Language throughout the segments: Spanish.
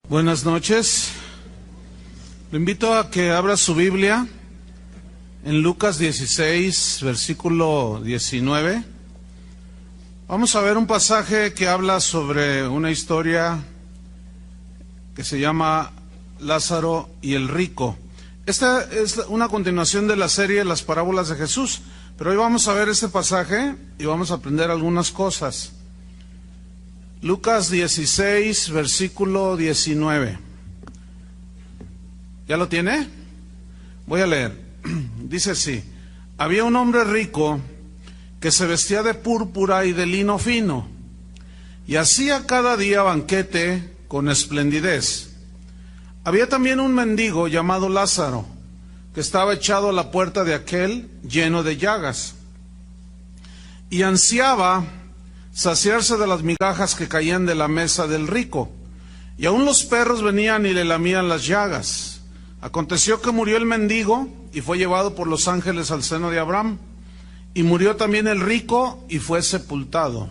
Buenas noches. Le invito a que abra su Biblia en Lucas 16, versículo 19. Vamos a ver un pasaje que habla sobre una historia que se llama Lázaro y el rico. Esta es una continuación de la serie Las parábolas de Jesús, pero hoy vamos a ver este pasaje y vamos a aprender algunas cosas. Lucas 16, versículo 19. ¿Ya lo tiene? Voy a leer. Dice así: había un hombre rico que se vestía de púrpura y de lino fino, y hacía cada día banquete con esplendidez. Había también un mendigo llamado Lázaro, que estaba echado a la puerta de aquel, lleno de llagas, y ansiaba saciarse de las migajas que caían de la mesa del rico, y aun los perros venían y le lamían las llagas. Aconteció que murió el mendigo y fue llevado por los ángeles al seno de Abraham, y murió también el rico y fue sepultado.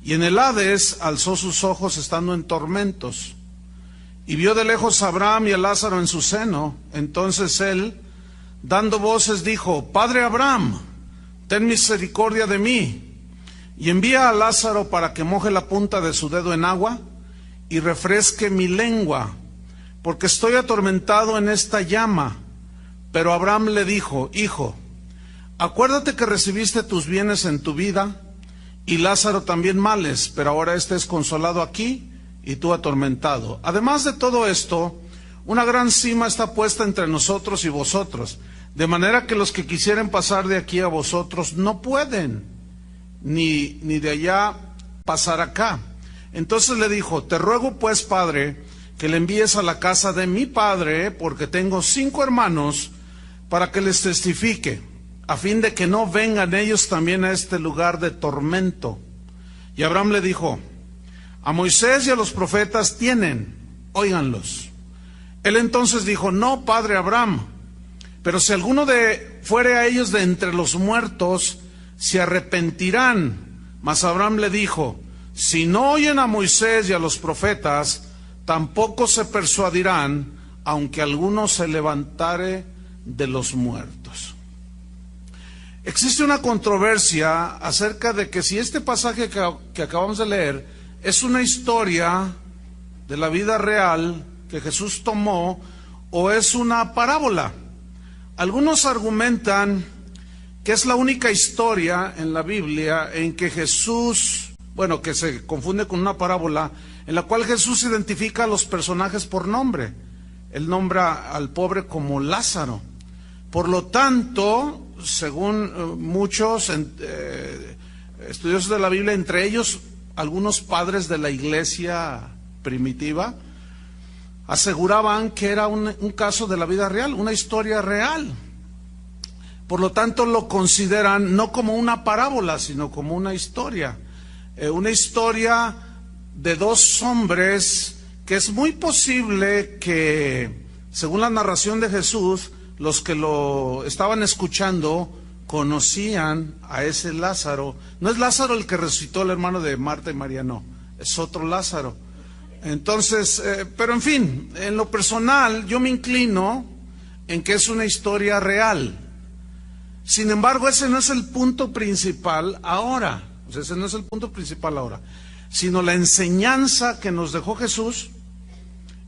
Y en el Hades alzó sus ojos estando en tormentos, y vio de lejos a Abraham y a Lázaro en su seno. Entonces él, dando voces, dijo: Padre Abraham, ten misericordia de mí, y envía a Lázaro para que moje la punta de su dedo en agua y refresque mi lengua, porque estoy atormentado en esta llama. Pero Abraham le dijo: Hijo, acuérdate que recibiste tus bienes en tu vida, y Lázaro también males, pero ahora éste es consolado aquí y tú atormentado. Además de todo esto, una gran sima está puesta entre nosotros y vosotros, de manera que los que quisieren pasar de aquí a vosotros no pueden, ni de allá pasar acá. Entonces le dijo: te ruego pues, Padre, que le envíes a la casa de mi padre, porque tengo 5 hermanos, para que les testifique, a fin de que no vengan ellos también a este lugar de tormento. Y Abraham le dijo: a Moisés y a los profetas tienen, óiganlos. Él entonces dijo: no, Padre Abraham, pero si alguno fuere a ellos de entre los muertos, se arrepentirán. Mas Abraham le dijo: si no oyen a Moisés y a los profetas, tampoco se persuadirán, aunque alguno se levantare de los muertos. Existe una controversia acerca de que si este pasaje que acabamos de leer es una historia de la vida real que Jesús tomó o es una parábola. Algunos argumentan que es la única historia en la Biblia en que Jesús, que se confunde con una parábola, en la cual Jesús identifica a los personajes por nombre. Él nombra al pobre como Lázaro. Por lo tanto, según muchos estudiosos de la Biblia, entre ellos algunos padres de la iglesia primitiva, aseguraban que era un caso de la vida real, una historia real. Por lo tanto, lo consideran no como una parábola, sino como una historia de 2 hombres que es muy posible que, según la narración de Jesús, los que lo estaban escuchando conocían a ese Lázaro. No es Lázaro el que resucitó, el hermano de Marta y María, no, es otro Lázaro. Entonces, pero en fin, en lo personal yo me inclino en que es una historia real. Sin embargo, ese no es el punto principal ahora, sino la enseñanza que nos dejó Jesús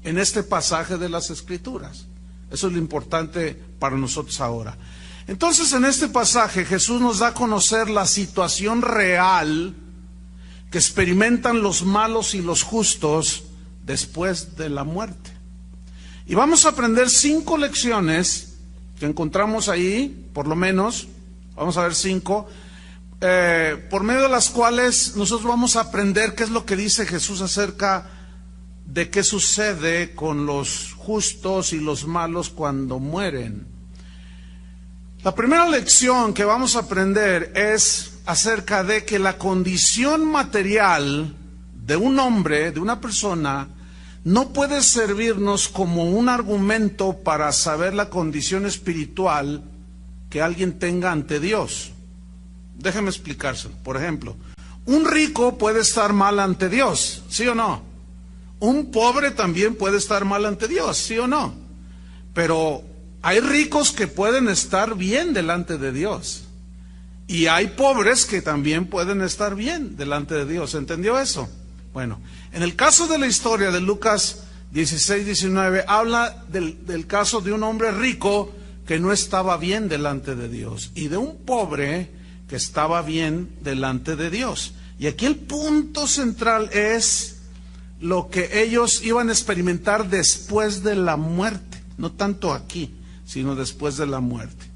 en este pasaje de las Escrituras. Eso es lo importante para nosotros ahora. Entonces, en este pasaje Jesús nos da a conocer la situación real que experimentan los malos y los justos después de la muerte. Y vamos a aprender 5 lecciones que encontramos ahí, por lo menos, vamos a ver 5, por medio de las cuales nosotros vamos a aprender qué es lo que dice Jesús acerca de qué sucede con los justos y los malos cuando mueren. La primera lección que vamos a aprender es acerca de que la condición material de un hombre, de una persona, no puede servirnos como un argumento para saber la condición espiritual que alguien tenga ante Dios. Déjeme explicárselo. Por ejemplo, un rico puede estar mal ante Dios, ¿sí o no? Un pobre también puede estar mal ante Dios, ¿sí o no? Pero hay ricos que pueden estar bien delante de Dios. Y hay pobres que también pueden estar bien delante de Dios. ¿Entendió eso? Bueno, en el caso de la historia de Lucas 16-19, habla del caso de un hombre rico que no estaba bien delante de Dios y de un pobre que estaba bien delante de Dios. Y aquí el punto central es lo que ellos iban a experimentar después de la muerte, no tanto aquí, sino después de la muerte.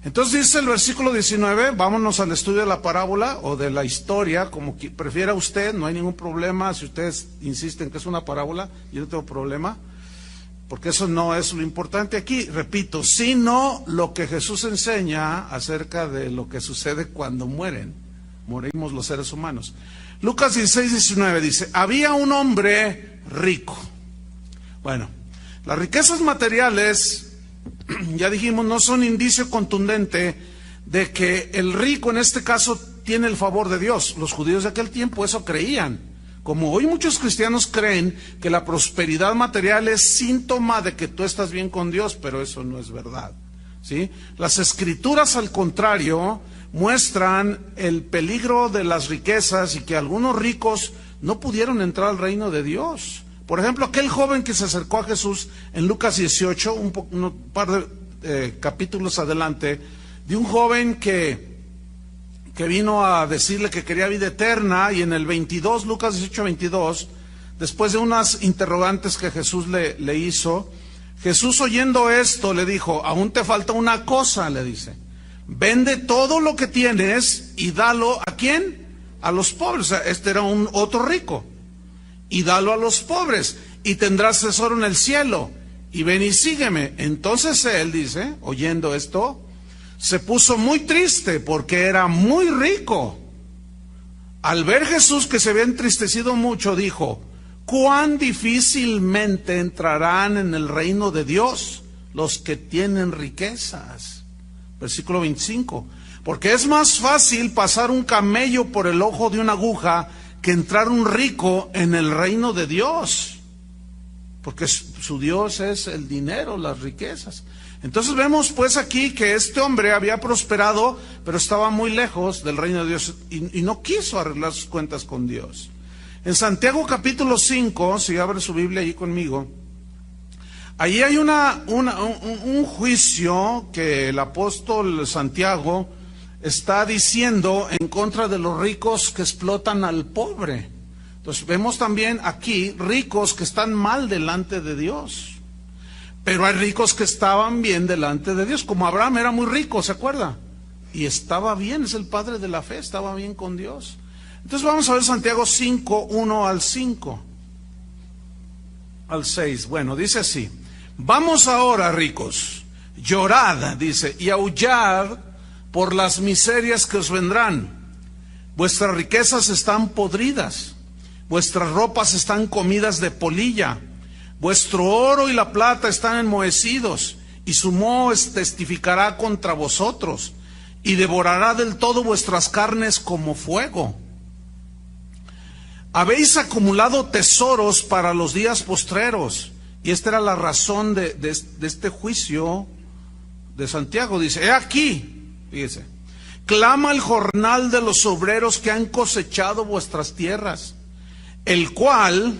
Entonces dice el versículo 19, vámonos al estudio de la parábola o de la historia, como que prefiera usted, no hay ningún problema. Si ustedes insisten que es una parábola, yo no tengo problema, porque eso no es lo importante aquí, repito, sino lo que Jesús enseña acerca de lo que sucede cuando morimos los seres humanos. Lucas 16-19 dice, había un hombre rico. Bueno, las riquezas materiales, ya dijimos, no son indicio contundente de que el rico en este caso tiene el favor de Dios. Los judíos de aquel tiempo eso creían. Como hoy muchos cristianos creen que la prosperidad material es síntoma de que tú estás bien con Dios, pero eso no es verdad, ¿sí? Las escrituras, al contrario, muestran el peligro de las riquezas y que algunos ricos no pudieron entrar al reino de Dios. Por ejemplo, aquel joven que se acercó a Jesús en Lucas 18, un par de capítulos adelante, de un joven que vino a decirle que quería vida eterna, y en el 22, Lucas 18-22, después de unas interrogantes que Jesús le hizo, Jesús, oyendo esto, le dijo, aún te falta una cosa, le dice, vende todo lo que tienes y dalo, ¿a quién? A los pobres. O sea, este era otro rico, y dalo a los pobres, y tendrás tesoro en el cielo, y ven y sígueme. Entonces él, dice, oyendo esto, se puso muy triste porque era muy rico. Al ver Jesús que se había entristecido mucho, dijo, cuán difícilmente entrarán en el reino de Dios los que tienen riquezas. Versículo 25, porque es más fácil pasar un camello por el ojo de una aguja que entrar un rico en el reino de Dios, porque su Dios es el dinero, las riquezas. Entonces vemos pues aquí que este hombre había prosperado, pero estaba muy lejos del reino de Dios y no quiso arreglar sus cuentas con Dios. En Santiago capítulo 5, si abre su Biblia ahí conmigo, ahí hay un juicio que el apóstol Santiago está diciendo en contra de los ricos que explotan al pobre. Entonces vemos también aquí ricos que están mal delante de Dios. Pero hay ricos que estaban bien delante de Dios, como Abraham era muy rico, ¿se acuerda? Y estaba bien, es el padre de la fe, estaba bien con Dios. Entonces vamos a ver Santiago 5, 1 al 5, al 6. Bueno, dice así, vamos ahora, ricos, llorad, dice, y aullad por las miserias que os vendrán. Vuestras riquezas están podridas, vuestras ropas están comidas de polilla. Vuestro oro y la plata están enmohecidos, y su moho testificará contra vosotros, y devorará del todo vuestras carnes como fuego. Habéis acumulado tesoros para los días postreros. Y esta era la razón de este juicio de Santiago. Dice, he aquí, fíjese, clama el jornal de los obreros que han cosechado vuestras tierras, el cual...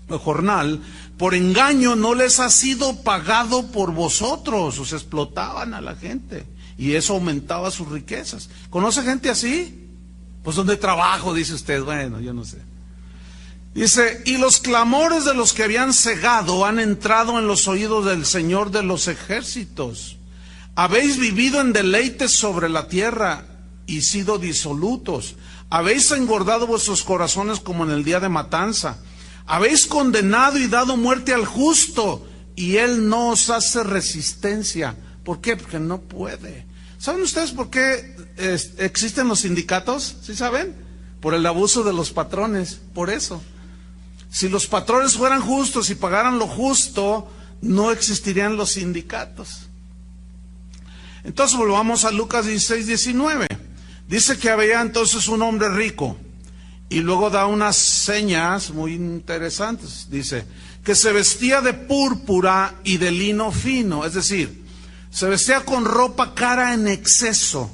el jornal, por engaño no les ha sido pagado por vosotros. Os explotaban a la gente y eso aumentaba sus riquezas. ¿Conoce gente así? Pues ¿dónde trabajo? Dice usted. Bueno, yo no sé. Dice, y los clamores de los que habían cegado han entrado en los oídos del Señor de los ejércitos. Habéis vivido en deleites sobre la tierra y sido disolutos. Habéis engordado vuestros corazones como en el día de matanza. Habéis condenado y dado muerte al justo, y él no os hace resistencia. ¿Por qué? Porque no puede. ¿Saben ustedes por qué existen los sindicatos? ¿Sí saben? Por el abuso de los patrones, por eso. Si los patrones fueran justos y pagaran lo justo, no existirían los sindicatos. Entonces volvamos a Lucas 16, 19. Dice que había entonces un hombre rico, Y luego da unas señas muy interesantes. Dice que se vestía de púrpura y de lino fino, es decir, se vestía con ropa cara en exceso.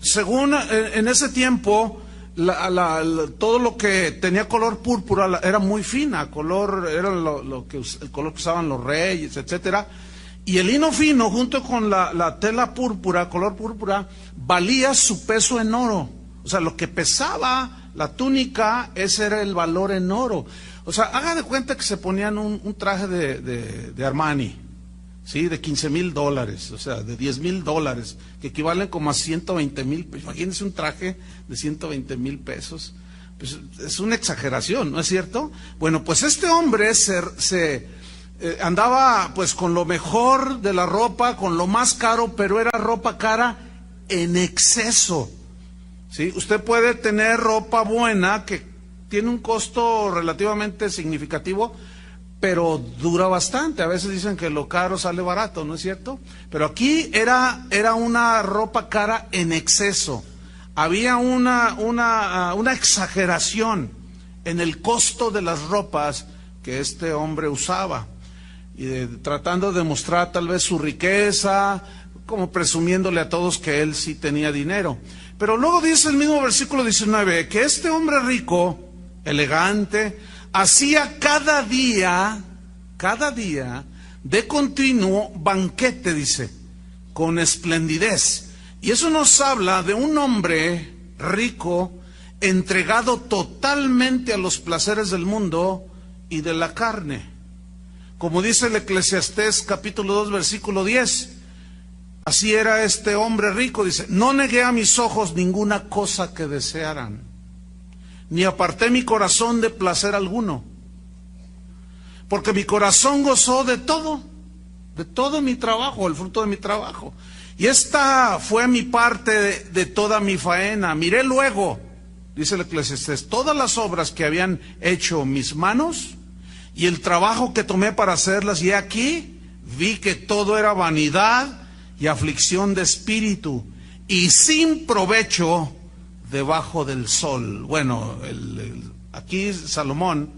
Según en ese tiempo, todo lo que tenía color púrpura era muy fina, era el color que usaban los reyes, etcétera. Y el lino fino, junto con la tela púrpura, color púrpura, valía su peso en oro. O sea, lo que pesaba la túnica, ese era el valor en oro. O sea, haga de cuenta que se ponían un traje de Armani, ¿sí? De $15,000, o sea, de $10,000, que equivalen como a 120,000. Imagínense un traje de 120,000 pesos. Pues es una exageración, ¿no es cierto? Bueno, pues este hombre andaba pues con lo mejor de la ropa, con lo más caro, pero era ropa cara en exceso. ¿Sí? Usted puede tener ropa buena que tiene un costo relativamente significativo, pero dura bastante. A veces dicen que lo caro sale barato, ¿no es cierto? Pero aquí era una ropa cara en exceso. Había una exageración en el costo de las ropas que este hombre usaba, y tratando de mostrar tal vez su riqueza, como presumiéndole a todos que él sí tenía dinero. Pero luego dice el mismo versículo 19, que este hombre rico, elegante, hacía cada día, de continuo banquete, dice, con esplendidez. Y eso nos habla de un hombre rico, entregado totalmente a los placeres del mundo y de la carne. Como dice el Eclesiastés capítulo 2, versículo 10, así era este hombre rico, dice, no negué a mis ojos ninguna cosa que desearan, ni aparté mi corazón de placer alguno, porque mi corazón gozó de todo mi trabajo, el fruto de mi trabajo. Y esta fue mi parte de toda mi faena. Miré luego, dice el Eclesiastés, todas las obras que habían hecho mis manos y el trabajo que tomé para hacerlas, y aquí vi que todo era vanidad y aflicción de espíritu, y sin provecho debajo del sol. Bueno, aquí Salomón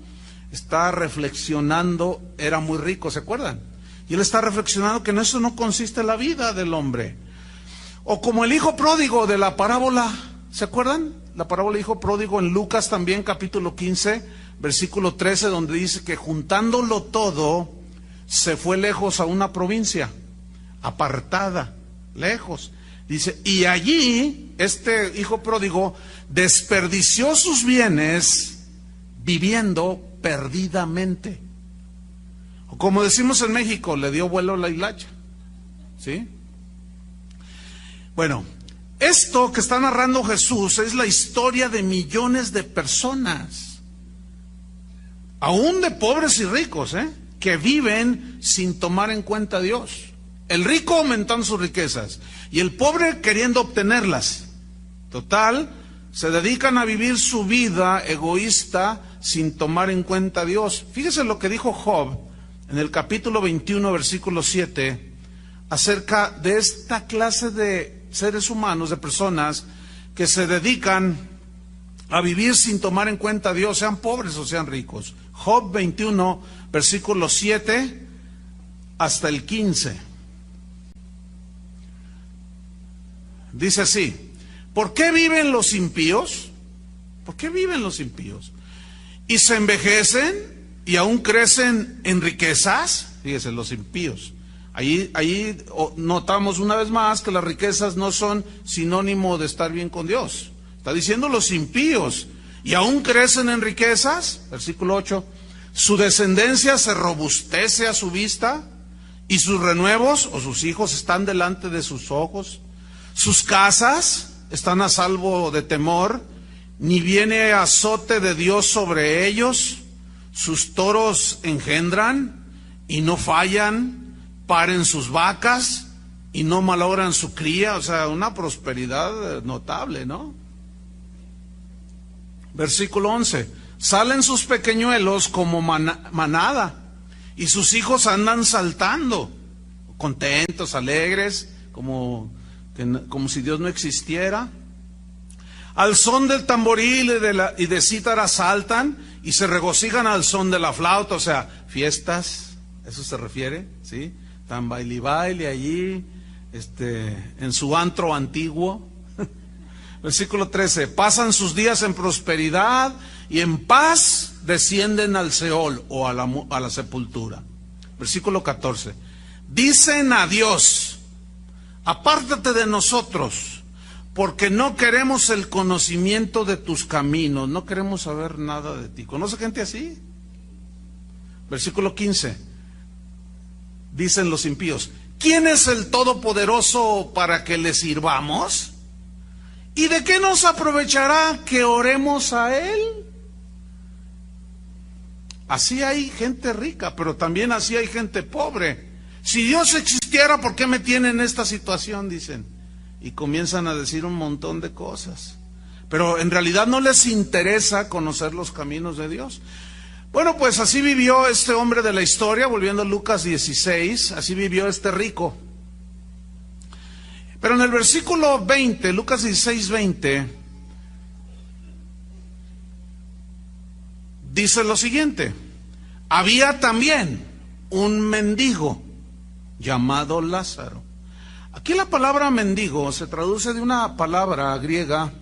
está reflexionando, era muy rico, ¿se acuerdan? Y él está reflexionando que en eso no consiste la vida del hombre. O como el hijo pródigo de la parábola, ¿se acuerdan? La parábola del hijo pródigo en Lucas también, capítulo 15, versículo 13, donde dice que juntándolo todo, se fue lejos a una provincia, apartada, lejos. Dice, y allí, este hijo pródigo desperdició sus bienes viviendo perdidamente. O como decimos en México, le dio vuelo a la hilacha. ¿Sí? Bueno, esto que está narrando Jesús es la historia de millones de personas, aún de pobres y ricos, que viven sin tomar en cuenta a Dios. El rico aumentando sus riquezas y el pobre queriendo obtenerlas. Total, se dedican a vivir su vida egoísta sin tomar en cuenta a Dios. Fíjese lo que dijo Job en el capítulo 21, versículo 7, acerca de esta clase de seres humanos, de personas que se dedican a vivir sin tomar en cuenta a Dios, sean pobres o sean ricos. Job 21, versículo 7 hasta el 15. Dice así: ¿por qué viven los impíos? ¿Por qué viven los impíos? Y se envejecen y aún crecen en riquezas. Fíjense, los impíos. Ahí notamos una vez más que las riquezas no son sinónimo de estar bien con Dios. Está diciendo los impíos, y aún crecen en riquezas. Versículo 8, su descendencia se robustece a su vista, y sus renuevos o sus hijos están delante de sus ojos. Sus casas están a salvo de temor, ni viene azote de Dios sobre ellos. Sus toros engendran y no fallan, paren sus vacas y no malogran su cría. O sea, una prosperidad notable, ¿no? Versículo 11, salen sus pequeñuelos como manada, y sus hijos andan saltando, contentos, alegres, como si Dios no existiera. Al son del tamboril y de cítara saltan y se regocijan al son de la flauta, o sea, fiestas, eso se refiere, ¿sí? Tan baile allí, en su antro antiguo. Versículo 13, pasan sus días en prosperidad y en paz descienden al Seol o a la sepultura. Versículo 14, dicen a Dios, apártate de nosotros, porque no queremos el conocimiento de tus caminos, no queremos saber nada de ti. ¿Conoce gente así? Versículo 15, dicen los impíos, ¿quién es el Todopoderoso para que le sirvamos? ¿Y de qué nos aprovechará que oremos a Él? Así hay gente rica, pero también así hay gente pobre. Si Dios existiera, ¿por qué me tiene en esta situación? Dicen. Y comienzan a decir un montón de cosas. Pero en realidad no les interesa conocer los caminos de Dios. Bueno, pues así vivió este hombre de la historia, volviendo a Lucas 16, así vivió este rico. Pero en el versículo 20, Lucas 16, 20, dice lo siguiente: había también un mendigo llamado Lázaro. Aquí la palabra mendigo se traduce de una palabra griega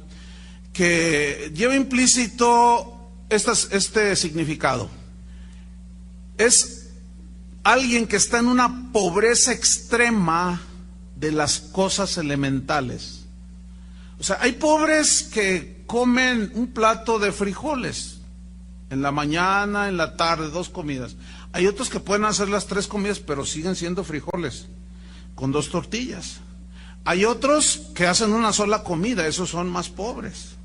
que lleva implícito este significado. Es alguien que está en una pobreza extrema de las cosas elementales. O sea, hay pobres que comen un plato de frijoles en la mañana, en la tarde, 2 comidas. Hay otros que pueden hacer las 3 comidas, pero siguen siendo frijoles con 2 tortillas. Hay otros que hacen una sola comida, esos son más pobres.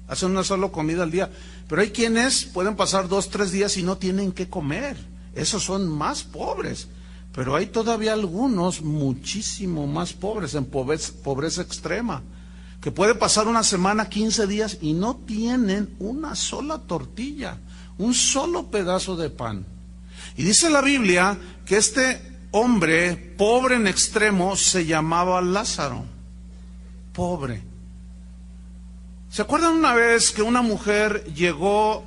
Hacen una sola comida al día. Pero hay quienes pueden pasar 2, 3 días y no tienen qué comer. Esos son más pobres. Pero hay todavía algunos muchísimo más pobres, en pobreza extrema, que puede pasar una semana, 15 días y no tienen una sola tortilla, un solo pedazo de pan. Y dice la Biblia que este hombre pobre en extremo se llamaba Lázaro. Pobre. ¿Se acuerdan una vez que una mujer llegó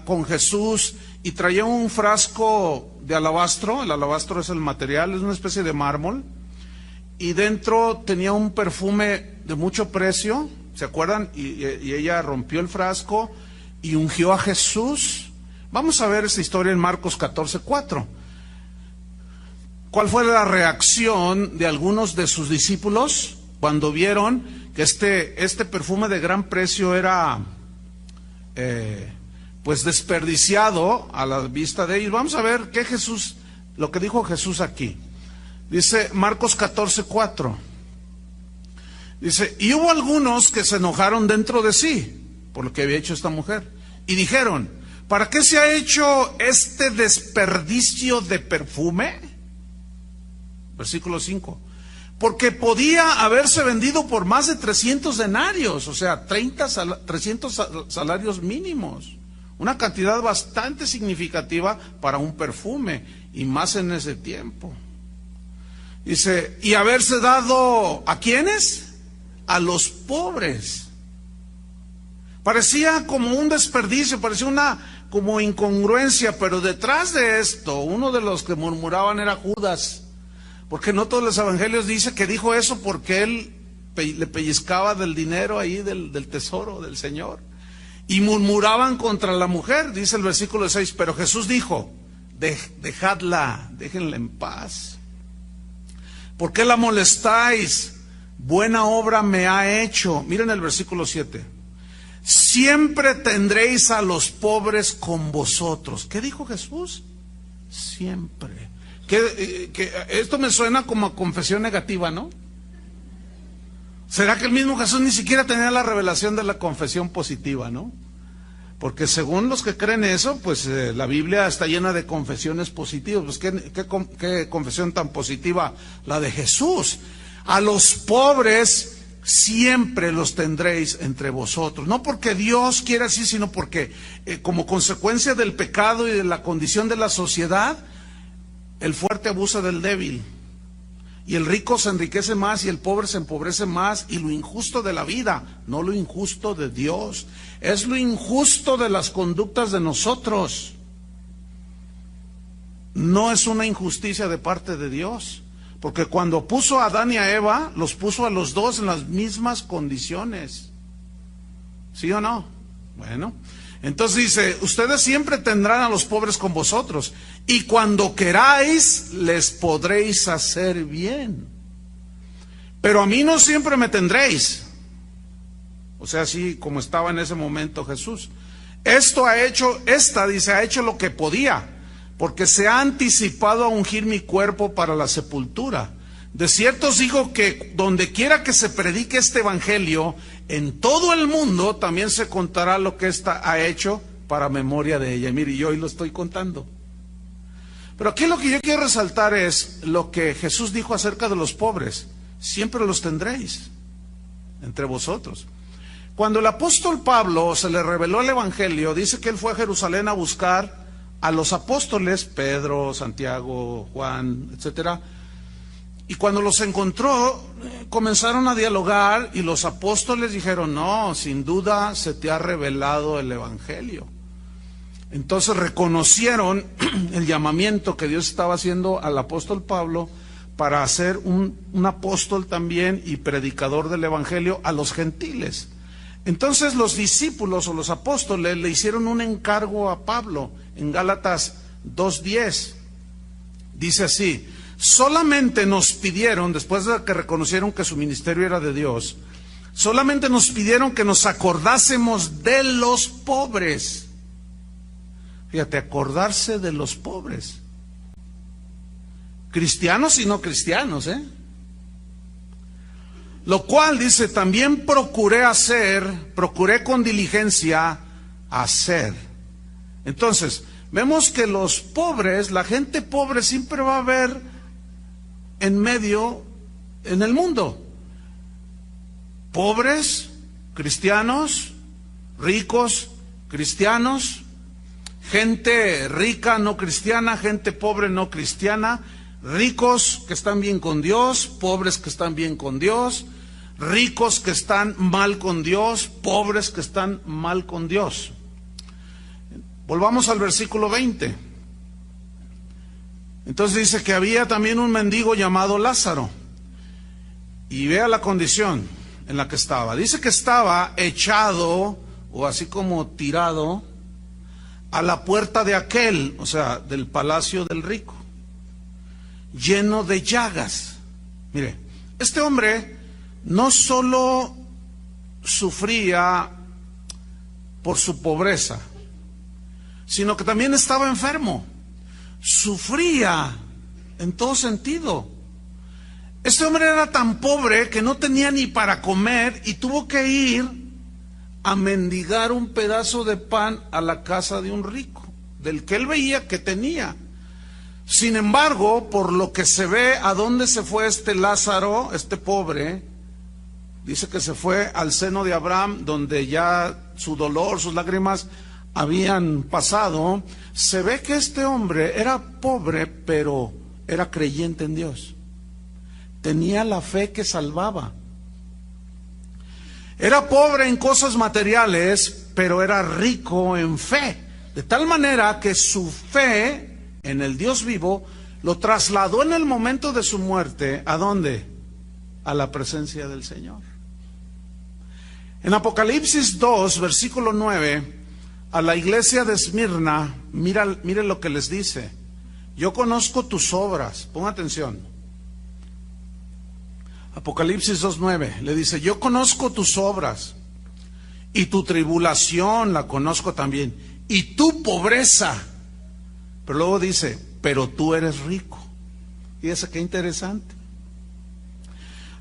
con Jesús y traía un frasco de alabastro? El alabastro es el material, es una especie de mármol, y dentro tenía un perfume de mucho precio, ¿se acuerdan? Y ella rompió el frasco y ungió a Jesús. Vamos a ver esta historia en Marcos 14:4. ¿Cuál fue la reacción de algunos de sus discípulos cuando vieron que este perfume de gran precio era pues desperdiciado a la vista de ellos? Vamos a ver lo que dijo Jesús aquí. Dice Marcos 14:4. Dice, y hubo algunos que se enojaron dentro de sí por lo que había hecho esta mujer y dijeron, ¿para qué se ha hecho este desperdicio de perfume? Versículo 5. Porque podía haberse vendido por más de 300 denarios, o sea, 300 salarios mínimos. Una cantidad bastante significativa para un perfume, y más en ese tiempo. Dice, y haberse dado, ¿a quiénes? A los pobres. Parecía como un desperdicio, parecía una como incongruencia, pero detrás de esto, uno de los que murmuraban era Judas. Porque no todos los evangelios dicen que dijo eso porque él le pellizcaba del dinero ahí, del tesoro del Señor. Y murmuraban contra la mujer, dice el versículo 6, pero Jesús dijo, dejadla, déjenla en paz. ¿Por qué la molestáis? Buena obra me ha hecho. Miren el versículo 7. Siempre tendréis a los pobres con vosotros. ¿Qué dijo Jesús? Siempre. Que esto me suena como a confesión negativa, ¿no? ¿Será que el mismo Jesús ni siquiera tenía la revelación de la confesión positiva, no? Porque según los que creen eso, pues la Biblia está llena de confesiones positivas. Pues ¿qué confesión tan positiva la de Jesús? A los pobres siempre los tendréis entre vosotros. No porque Dios quiera así, sino porque como consecuencia del pecado y de la condición de la sociedad, el fuerte abusa del débil. y el rico se enriquece más y el pobre se empobrece más, y lo injusto de la vida, no lo injusto de Dios, es lo injusto de las conductas de nosotros. No es una injusticia de parte de Dios, porque cuando puso a Adán y a Eva, los puso a los dos en las mismas condiciones. ¿Sí o no? Bueno, entonces dice, ustedes siempre tendrán a los pobres con vosotros, y cuando queráis, les podréis hacer bien. Pero a mí no siempre me tendréis. O sea, así como estaba en ese momento Jesús. Ha hecho lo que podía, porque se ha anticipado a ungir mi cuerpo para la sepultura. De cierto os digo que donde quiera que se predique este evangelio, en todo el mundo también se contará lo que ésta ha hecho para memoria de ella. Mire, yo hoy lo estoy contando. Pero aquí lo que yo quiero resaltar es lo que Jesús dijo acerca de los pobres. Siempre los tendréis entre vosotros. Cuando el apóstol Pablo se le reveló el evangelio, dice que él fue a Jerusalén a buscar a los apóstoles, Pedro, Santiago, Juan, etcétera. Y cuando los encontró, comenzaron a dialogar, y los apóstoles dijeron, no, sin duda se te ha revelado el evangelio. Entonces reconocieron el llamamiento que Dios estaba haciendo al apóstol Pablo para ser un apóstol también y predicador del evangelio a los gentiles. Entonces los discípulos o los apóstoles le hicieron un encargo a Pablo en Gálatas 2:10. Dice así: solamente nos pidieron, después de que reconocieron que su ministerio era de Dios, solamente nos pidieron que nos acordásemos de los pobres. Fíjate, acordarse de los pobres. Cristianos y no cristianos, Lo cual, dice, también procuré con diligencia hacer. Entonces, vemos que los pobres, la gente pobre siempre va a haber en el mundo. Pobres, cristianos, ricos, cristianos, gente rica no cristiana, gente pobre no cristiana, ricos que están bien con Dios, pobres que están bien con Dios, ricos que están mal con Dios, pobres que están mal con Dios. Volvamos al versículo 20. Entonces dice que había también un mendigo llamado Lázaro. Y vea la condición en la que estaba. Dice que estaba echado, o así como tirado, a la puerta de aquel, o sea, del palacio del rico, lleno de llagas. Mire, este hombre no solo sufría por su pobreza, sino que también estaba enfermo. Sufría en todo sentido. Este hombre era tan pobre que no tenía ni para comer y tuvo que ir a mendigar un pedazo de pan a la casa de un rico, del que él veía que tenía. Sin embargo, por lo que se ve, ¿a dónde se fue este Lázaro, este pobre? Dice que se fue al seno de Abraham, donde ya su dolor, sus lágrimas habían pasado. Se ve que este hombre era pobre, pero era creyente en Dios. Tenía la fe que salvaba. Era pobre en cosas materiales, pero era rico en fe. De tal manera que su fe en el Dios vivo lo trasladó en el momento de su muerte. ¿A dónde? A la presencia del Señor. En Apocalipsis 2, versículo 9, a la iglesia de Esmirna, mire lo que les dice. Yo conozco tus obras. Ponga atención. Apocalipsis 2:9 le dice: yo conozco tus obras y tu tribulación la conozco también, y tu pobreza. Pero luego dice: pero tú eres rico. Fíjese qué interesante.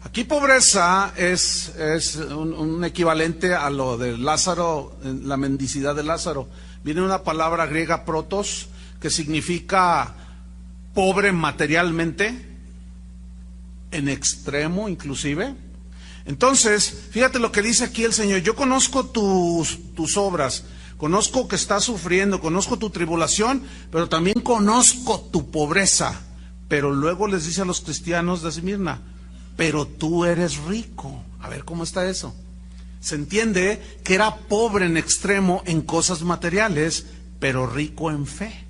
Aquí pobreza es un equivalente a lo de Lázaro, la mendicidad de Lázaro. Viene una palabra griega, protos, que significa pobre materialmente, en extremo inclusive. Entonces, fíjate lo que dice aquí el Señor: yo conozco tus obras, conozco que estás sufriendo, conozco tu tribulación, pero también conozco tu pobreza, pero luego les dice a los cristianos de Esmirna, pero tú eres rico. A ver, ¿cómo está eso? Se entiende que era pobre en extremo en cosas materiales, pero rico en fe.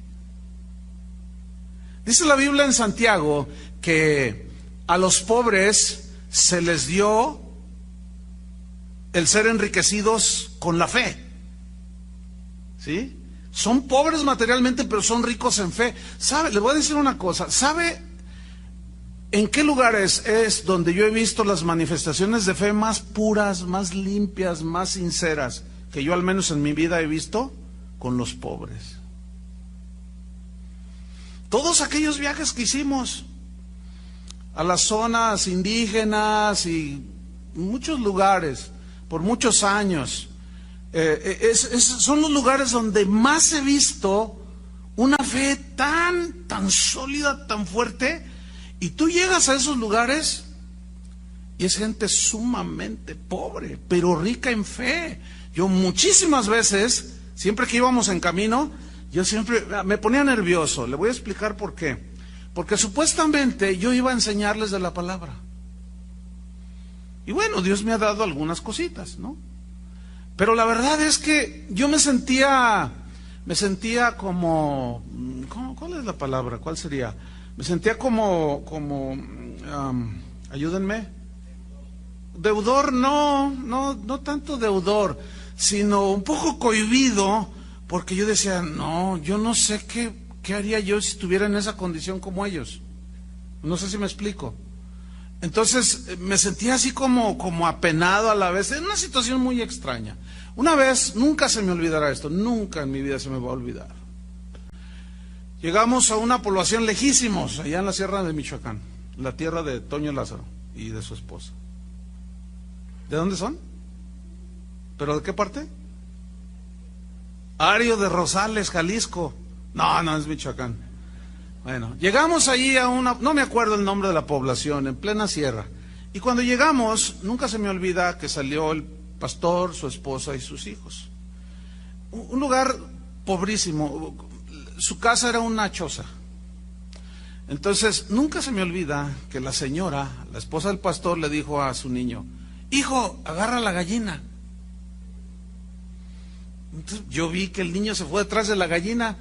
Dice la Biblia en Santiago que a los pobres se les dio el ser enriquecidos con la fe. ¿Sí? Son pobres materialmente, pero son ricos en fe. ¿Sabe? Le voy a decir una cosa. ¿Sabe en qué lugares es donde yo he visto las manifestaciones de fe más puras, más limpias, más sinceras, que yo al menos en mi vida he visto? Con los pobres. Todos aquellos viajes que hicimos a las zonas indígenas y muchos lugares, por muchos años, son los lugares donde más he visto una fe tan sólida, tan fuerte, y tú llegas a esos lugares y es gente sumamente pobre, pero rica en fe. Yo muchísimas veces, siempre que íbamos en camino, yo siempre me ponía nervioso. Le voy a explicar por qué. Porque supuestamente yo iba a enseñarles de la palabra. Y bueno, Dios me ha dado algunas cositas, ¿no? Pero la verdad es que yo me sentía como, ¿cuál es la palabra? ¿Cuál sería? Me sentía como, ayúdenme. Deudor, no tanto deudor, sino un poco cohibido, porque yo decía, no, yo no sé qué haría yo si estuviera en esa condición como ellos. No sé si me explico. Entonces me sentía así como apenado a la vez, en una situación muy extraña. Una vez, nunca se me olvidará esto, nunca en mi vida se me va a olvidar. Llegamos a una población lejísimos, allá en la sierra de Michoacán, la tierra de Toño Lázaro y de su esposa. ¿De dónde son? ¿Pero de qué parte? Ario de Rosales, Jalisco. No es Michoacán. Bueno, llegamos allí a no me acuerdo el nombre de la población, en plena sierra. Y cuando llegamos, nunca se me olvida que salió el pastor, su esposa y sus hijos. Un lugar pobrísimo. Su casa era una choza. Entonces, nunca se me olvida que la señora, la esposa del pastor, le dijo a su niño, hijo, agarra la gallina. Entonces, yo vi que el niño se fue detrás de la gallina,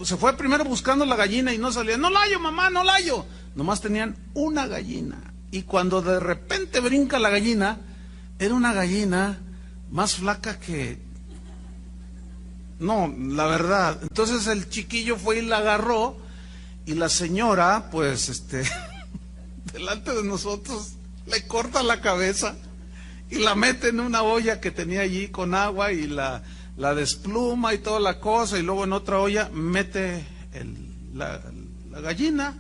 se fue primero buscando la gallina y no salía. No la hallo, mamá, no la hallo. Nomás tenían una gallina. Y cuando de repente brinca la gallina, era una gallina más flaca que... No, la verdad. Entonces el chiquillo fue y la agarró, y la señora, pues, delante de nosotros, le corta la cabeza y la mete en una olla que tenía allí con agua y la despluma y toda la cosa, y luego en otra olla mete la gallina.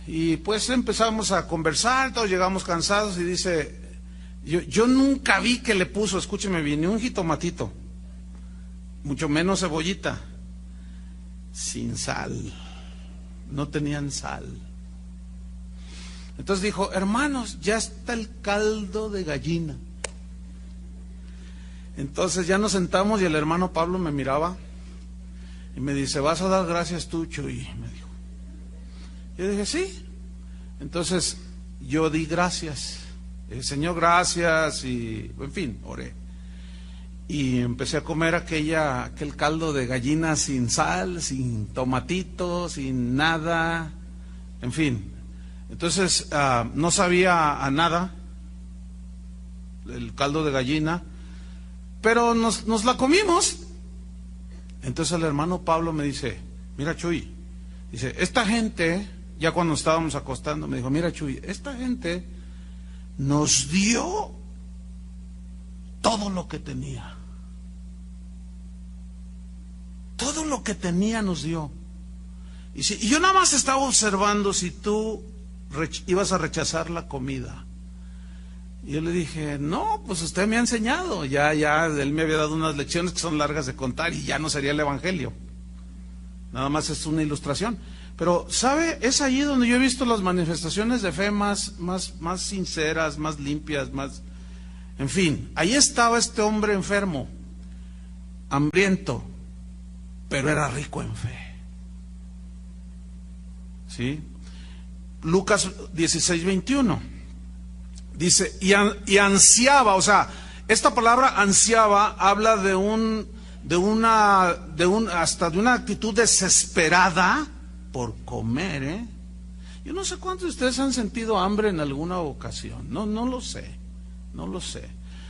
Y pues empezamos a conversar, todos llegamos cansados y dice, yo nunca vi que le puso, escúcheme bien, ni un jitomatito, mucho menos cebollita, sin sal, no tenían sal. Entonces dijo, hermanos, ya está el caldo de gallina. Entonces ya nos sentamos y el hermano Pablo me miraba y me dice, ¿vas a dar gracias tú, Chuy? Me dijo. Yo dije, sí. Entonces yo di gracias. Dije, Señor, gracias, y en fin, oré. Y empecé a comer aquel caldo de gallina sin sal, sin tomatito, sin nada, en fin. Entonces no sabía a nada el caldo de gallina, pero nos la comimos. Entonces el hermano Pablo me dice, mira, Chuy, dice, esta gente, ya cuando estábamos acostando, me dijo, mira, Chuy, esta gente nos dio todo lo que tenía. Todo lo que tenía nos dio. Y yo nada más estaba observando si tú ibas a rechazar la comida. Y yo le dije, no, pues usted me ha enseñado. Ya, él me había dado unas lecciones que son largas de contar y ya no sería el evangelio. Nada más es una ilustración. Pero, ¿sabe? Es allí donde yo he visto las manifestaciones de fe más sinceras, más limpias, más... En fin, ahí estaba este hombre enfermo, hambriento, pero era rico en fe. ¿sí? Lucas 16:21. Dice, y ansiaba, o sea, esta palabra ansiaba habla hasta de una actitud desesperada por comer, ¿eh? Yo no sé cuántos de ustedes han sentido hambre en alguna ocasión. No lo sé.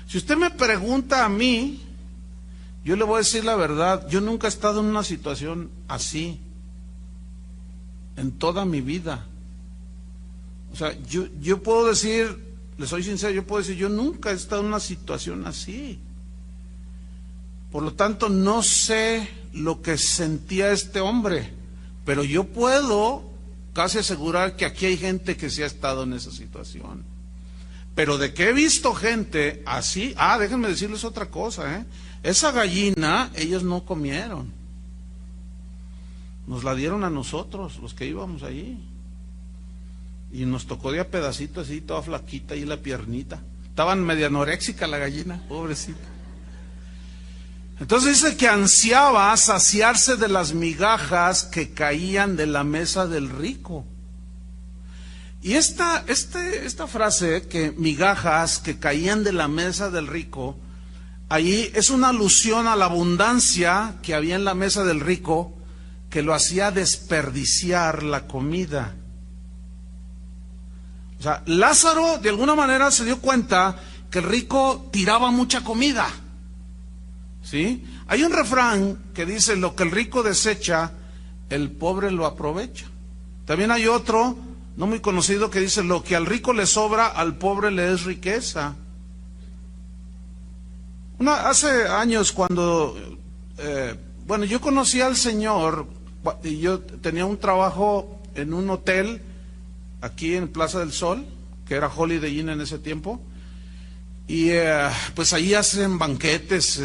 Si usted me pregunta a mí, yo le voy a decir la verdad. Yo nunca he estado en una situación así en toda mi vida. O sea, yo puedo decir, le soy sincero, yo puedo decir, yo nunca he estado en una situación así. Por lo tanto, no sé lo que sentía este hombre, pero yo puedo casi asegurar que aquí hay gente que sí ha estado en esa situación. Pero de que he visto gente así, déjenme decirles otra cosa, esa gallina ellos no comieron, nos la dieron a nosotros, los que íbamos allí, y nos tocó de a pedacito así, toda flaquita y la piernita, estaban media anoréxica la gallina, pobrecita. Entonces dice que ansiaba saciarse de las migajas que caían de la mesa del rico. Y esta frase, que migajas que caían de la mesa del rico, ahí es una alusión a la abundancia que había en la mesa del rico, que lo hacía desperdiciar la comida. O sea, Lázaro de alguna manera se dio cuenta que el rico tiraba mucha comida. ¿Sí? Hay un refrán que dice, lo que el rico desecha, el pobre lo aprovecha. También hay otro, no muy conocido, que dice, lo que al rico le sobra, al pobre le es riqueza. Hace años cuando, yo conocí al Señor, y yo tenía un trabajo en un hotel, aquí en Plaza del Sol, que era Holiday Inn en ese tiempo. Y pues ahí hacen banquetes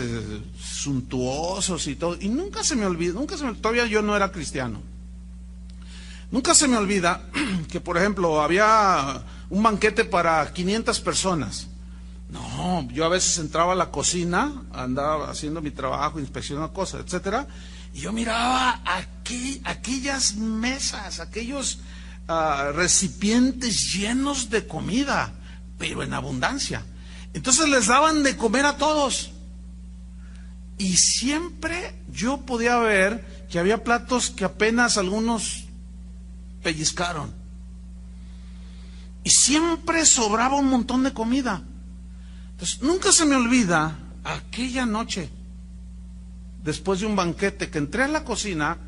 suntuosos y todo. Y nunca se me olvida, todavía yo no era cristiano. Nunca se me olvida que, por ejemplo, había un banquete para 500 personas. No, yo a veces entraba a la cocina, andaba haciendo mi trabajo, inspeccionando cosas, etcétera, y yo miraba aquellas mesas, aquellos recipientes llenos de comida, pero en abundancia. Entonces les daban de comer a todos. Y siempre yo podía ver que había platos que apenas algunos pellizcaron. Y siempre sobraba un montón de comida. Entonces nunca se me olvida aquella noche, después de un banquete, que entré a la cocina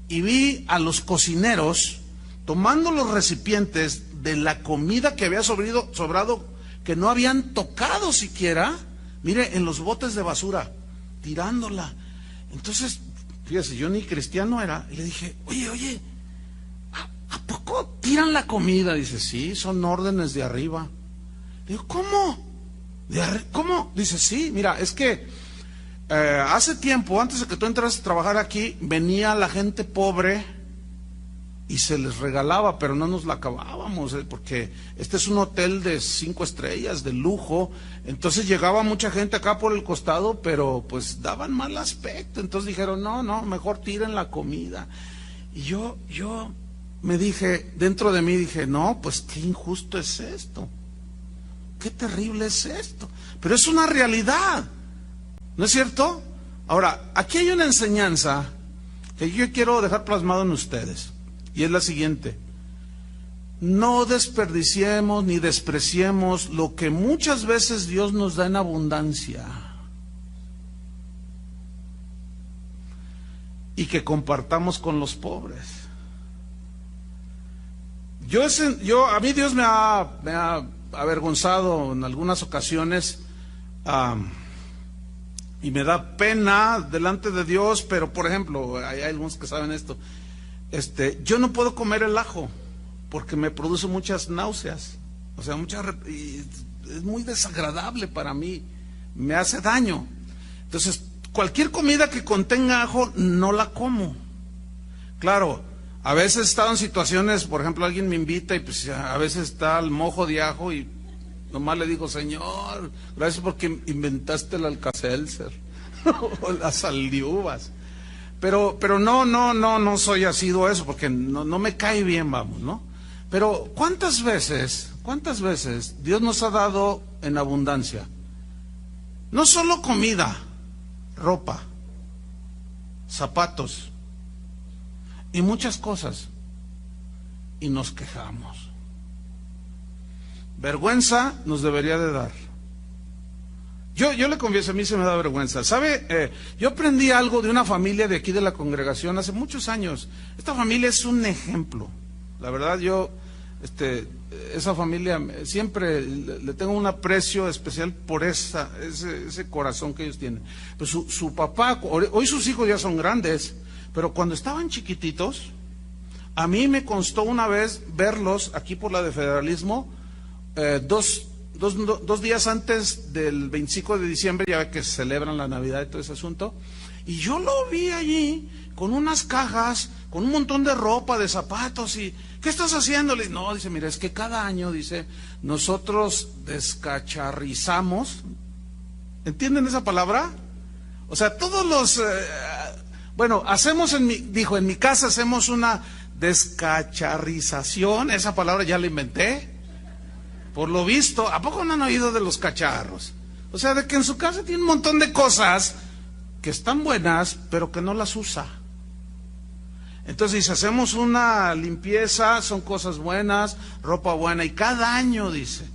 y vi a los cocineros tomando los recipientes de la comida que había sobrado, que no habían tocado siquiera, mire, en los botes de basura, tirándola. Entonces, fíjese, yo ni cristiano era, y le dije, oye, ¿a poco tiran la comida? Dice, sí, son órdenes de arriba. Le digo, ¿cómo? ¿Cómo? Dice, sí, mira, es que hace tiempo, antes de que tú entras a trabajar aquí, venía la gente pobre y se les regalaba, pero no nos la acabábamos, porque este es un hotel de 5 estrellas, de lujo. Entonces llegaba mucha gente acá por el costado, pero pues daban mal aspecto. Entonces dijeron, no, mejor tiren la comida. Y yo me dije, dentro de mí dije, no, pues qué injusto es esto, qué terrible es esto, pero es una realidad, ¿no es cierto? Ahora, aquí hay una enseñanza que yo quiero dejar plasmado en ustedes. Y es la siguiente: no desperdiciemos ni despreciemos lo que muchas veces Dios nos da en abundancia, y que compartamos con los pobres. A mí Dios me ha avergonzado en algunas ocasiones, y me da pena delante de Dios, pero por ejemplo, hay algunos que saben esto. Yo no puedo comer el ajo porque me produce muchas náuseas, o sea, es muy desagradable para mí, me hace daño. Entonces, cualquier comida que contenga ajo no la como. Claro, a veces he estado en situaciones, por ejemplo, alguien me invita y pues a veces está el mojo de ajo y nomás le digo, Señor, gracias porque inventaste el Alka-Seltzer o las sal de uvas. pero no soy asiduo a eso, porque no me cae bien, vamos, ¿no? Pero ¿cuántas veces Dios nos ha dado en abundancia? No solo comida, ropa, zapatos y muchas cosas, y nos quejamos. Vergüenza nos debería de dar. Yo le confieso, a mí se me da vergüenza. ¿Sabe? Yo aprendí algo de una familia de aquí de la congregación hace muchos años. Esta familia es un ejemplo. La verdad, esa familia siempre le tengo un aprecio especial por ese corazón que ellos tienen. Pues su papá, hoy sus hijos ya son grandes, pero cuando estaban chiquititos, a mí me constó una vez verlos aquí por la de Federalismo, dos días antes del 25 de diciembre, ya ve que celebran la Navidad y todo ese asunto, y yo lo vi allí con unas cajas, con un montón de ropa, de zapatos, y ¿qué estás haciendo? Le dice, no, dice, mira, es que cada año, dice, nosotros descacharrizamos, ¿entienden esa palabra? O sea, todos los, hacemos en mi casa hacemos una descacharrización, esa palabra ya la inventé. Por lo visto, ¿a poco no han oído de los cacharros? O sea, de que en su casa tiene un montón de cosas que están buenas, pero que no las usa. Entonces dice, hacemos una limpieza, son cosas buenas, ropa buena, y cada año, dice,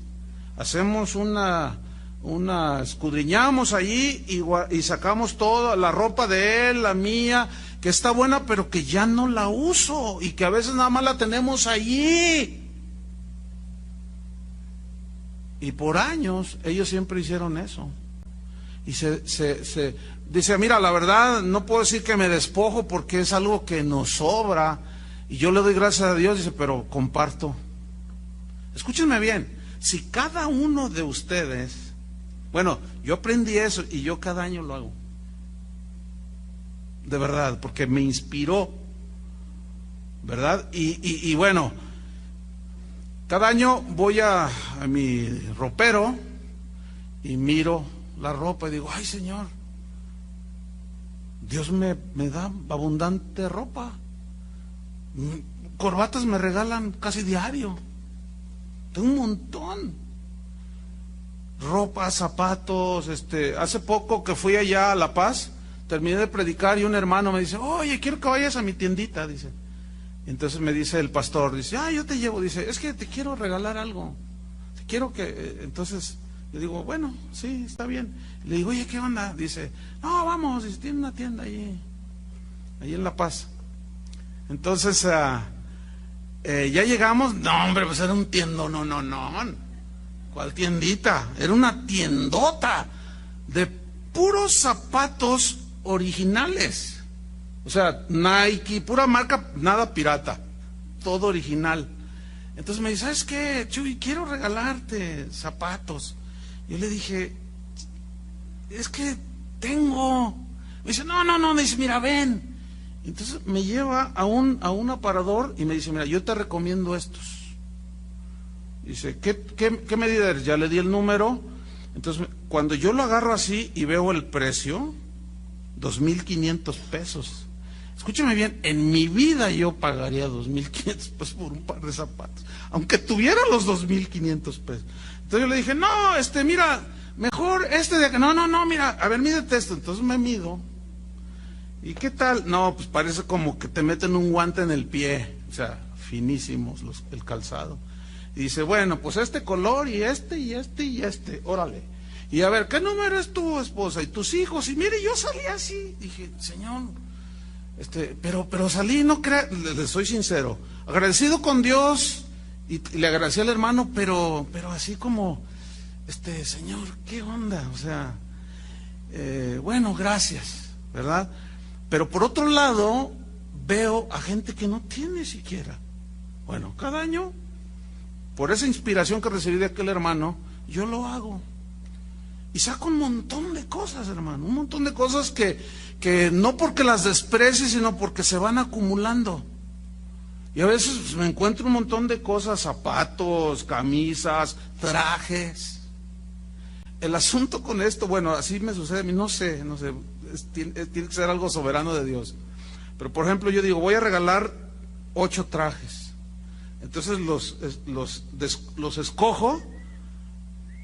hacemos escudriñamos allí y sacamos toda la ropa de él, la mía, que está buena, pero que ya no la uso, y que a veces nada más la tenemos allí. Y por años ellos siempre hicieron eso. Y dice, mira, la verdad no puedo decir que me despojo porque es algo que nos sobra. Y yo le doy gracias a Dios, dice, pero comparto. Escúchenme bien, si cada uno de ustedes, yo aprendí eso y yo cada año lo hago. De verdad, porque me inspiró. ¿Verdad? Y bueno, cada año voy a mi ropero y miro la ropa y digo, ay Señor, Dios me da abundante ropa. Corbatas me regalan casi diario. Tengo un montón. Ropa, zapatos, hace poco que fui allá a La Paz, terminé de predicar y un hermano me dice, oye, quiero que vayas a mi tiendita, dice. Entonces me dice el pastor, dice, yo te llevo, dice, es que te quiero regalar algo, te quiero que, entonces le digo, bueno, sí, está bien. Le digo, oye, ¿qué onda? Dice, no, vamos, dice, tiene una tienda allí en La Paz. Entonces, ya llegamos, no, hombre, pues era un tiendón, no, ¿cuál tiendita? Era una tiendota de puros zapatos originales. O sea, Nike, pura marca, nada pirata, todo original. Entonces me dice, ¿sabes qué, Chuy? Quiero regalarte zapatos. Yo le dije, es que tengo. Me dice, no, me dice, mira, ven. Entonces me lleva a un aparador y me dice, mira, yo te recomiendo estos. Dice, ¿qué medida eres? Ya le di el número. Entonces, cuando yo lo agarro así y veo el precio, 2,500 pesos. Escúchame bien, en mi vida yo pagaría 2,500 pesos por un par de zapatos, aunque tuviera los 2,500 pesos. Entonces yo le dije, no, mira, mejor de acá. No, mira, a ver, mídete esto. Entonces me mido. ¿Y qué tal? No, pues parece como que te meten un guante en el pie. O sea, finísimos el calzado. Y dice, bueno, pues este color y este, órale. Y a ver, ¿qué número es tu esposa y tus hijos? Y mire, yo salí así. Dije, Señor, pero salí, no crea, le soy sincero, agradecido con Dios y le agradecí al hermano, pero así como, Señor, ¿qué onda? O sea, bueno, gracias, ¿verdad? Pero por otro lado, veo a gente que no tiene siquiera. Bueno, cada año, por esa inspiración que recibí de aquel hermano, yo lo hago. Y saco un montón de cosas, hermano, un montón de cosas que no porque las desprecie, sino porque se van acumulando. Y a veces me encuentro un montón de cosas, zapatos, camisas, trajes. El asunto con esto, bueno, así me sucede a mí, no sé, tiene que ser algo soberano de Dios. Pero por ejemplo yo digo, voy a regalar 8 trajes. Entonces los escojo.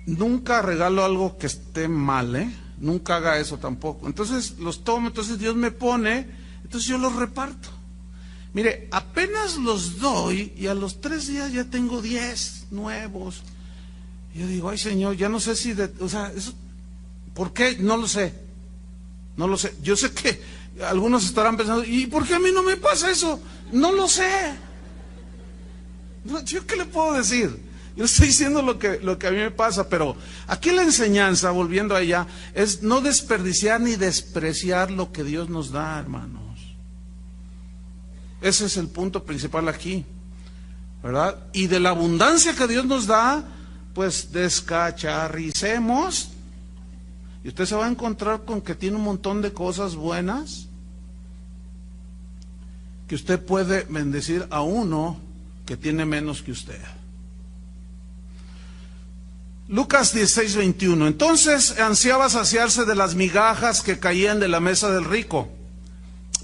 Nunca regalo algo que esté mal, nunca haga eso tampoco. Entonces los tomo, entonces Dios me pone, entonces yo los reparto. Mire, apenas los doy y a los 3 días ya tengo 10 nuevos. Y yo digo, ay Señor, ya no sé si, eso, ¿por qué? No lo sé. No lo sé. Yo sé que algunos estarán pensando, ¿y por qué a mí no me pasa eso? No lo sé. ¿Yo qué le puedo decir? Yo estoy diciendo lo que a mí me pasa, pero aquí la enseñanza, volviendo a ella, es no desperdiciar ni despreciar lo que Dios nos da, hermanos. Ese es el punto principal aquí, ¿verdad? Y de la abundancia que Dios nos da, pues descacharricemos. Y usted se va a encontrar con que tiene un montón de cosas buenas que usted puede bendecir a uno que tiene menos que usted. Lucas 16:21. Entonces ansiaba saciarse de las migajas que caían de la mesa del rico.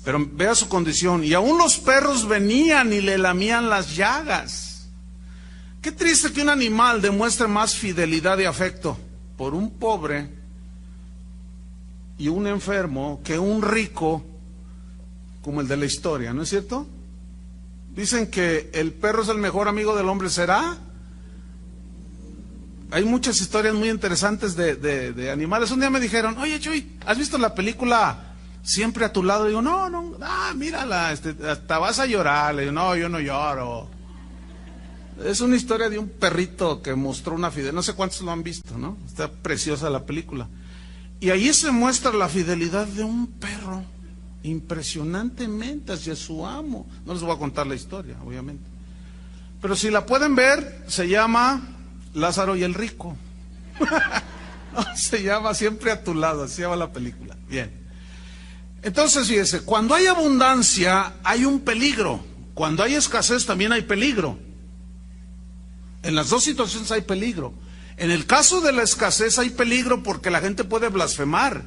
Pero vea su condición. Y aún los perros venían y le lamían las llagas. Qué triste que un animal demuestre más fidelidad y afecto por un pobre y un enfermo que un rico como el de la historia, ¿no es cierto? Dicen que el perro es el mejor amigo del hombre. ¿Será? Hay muchas historias muy interesantes de animales. Un día me dijeron, oye Chuy, ¿has visto la película Siempre a tu lado? Digo, no, mírala, hasta vas a llorar. Le digo, no, yo no lloro. Es una historia de un perrito que mostró una fidelidad. No sé cuántos lo han visto, ¿no? Está preciosa la película. Y ahí se muestra la fidelidad de un perro, impresionantemente hacia su amo. No les voy a contar la historia, obviamente. Pero si la pueden ver, se llama Lázaro y el rico. No, se llama Siempre a tu lado, así se llama la película. Bien. Entonces, fíjese, cuando hay abundancia hay un peligro. Cuando hay escasez también hay peligro. En las dos situaciones hay peligro. En el caso de la escasez hay peligro porque la gente puede blasfemar.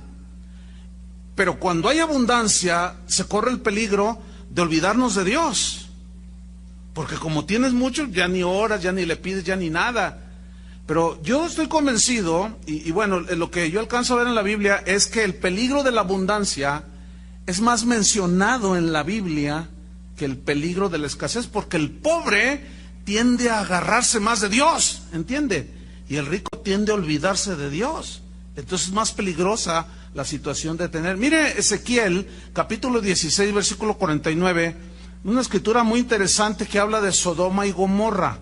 Pero cuando hay abundancia se corre el peligro de olvidarnos de Dios. Porque como tienes mucho, ya ni oras, ya ni le pides, ya ni nada. Pero yo estoy convencido, y bueno, lo que yo alcanzo a ver en la Biblia es que el peligro de la abundancia es más mencionado en la Biblia que el peligro de la escasez, porque el pobre tiende a agarrarse más de Dios, ¿entiende? Y el rico tiende a olvidarse de Dios. Entonces es más peligrosa la situación de tener. Mire Ezequiel, capítulo 16, versículo 49, una escritura muy interesante que habla de Sodoma y Gomorra.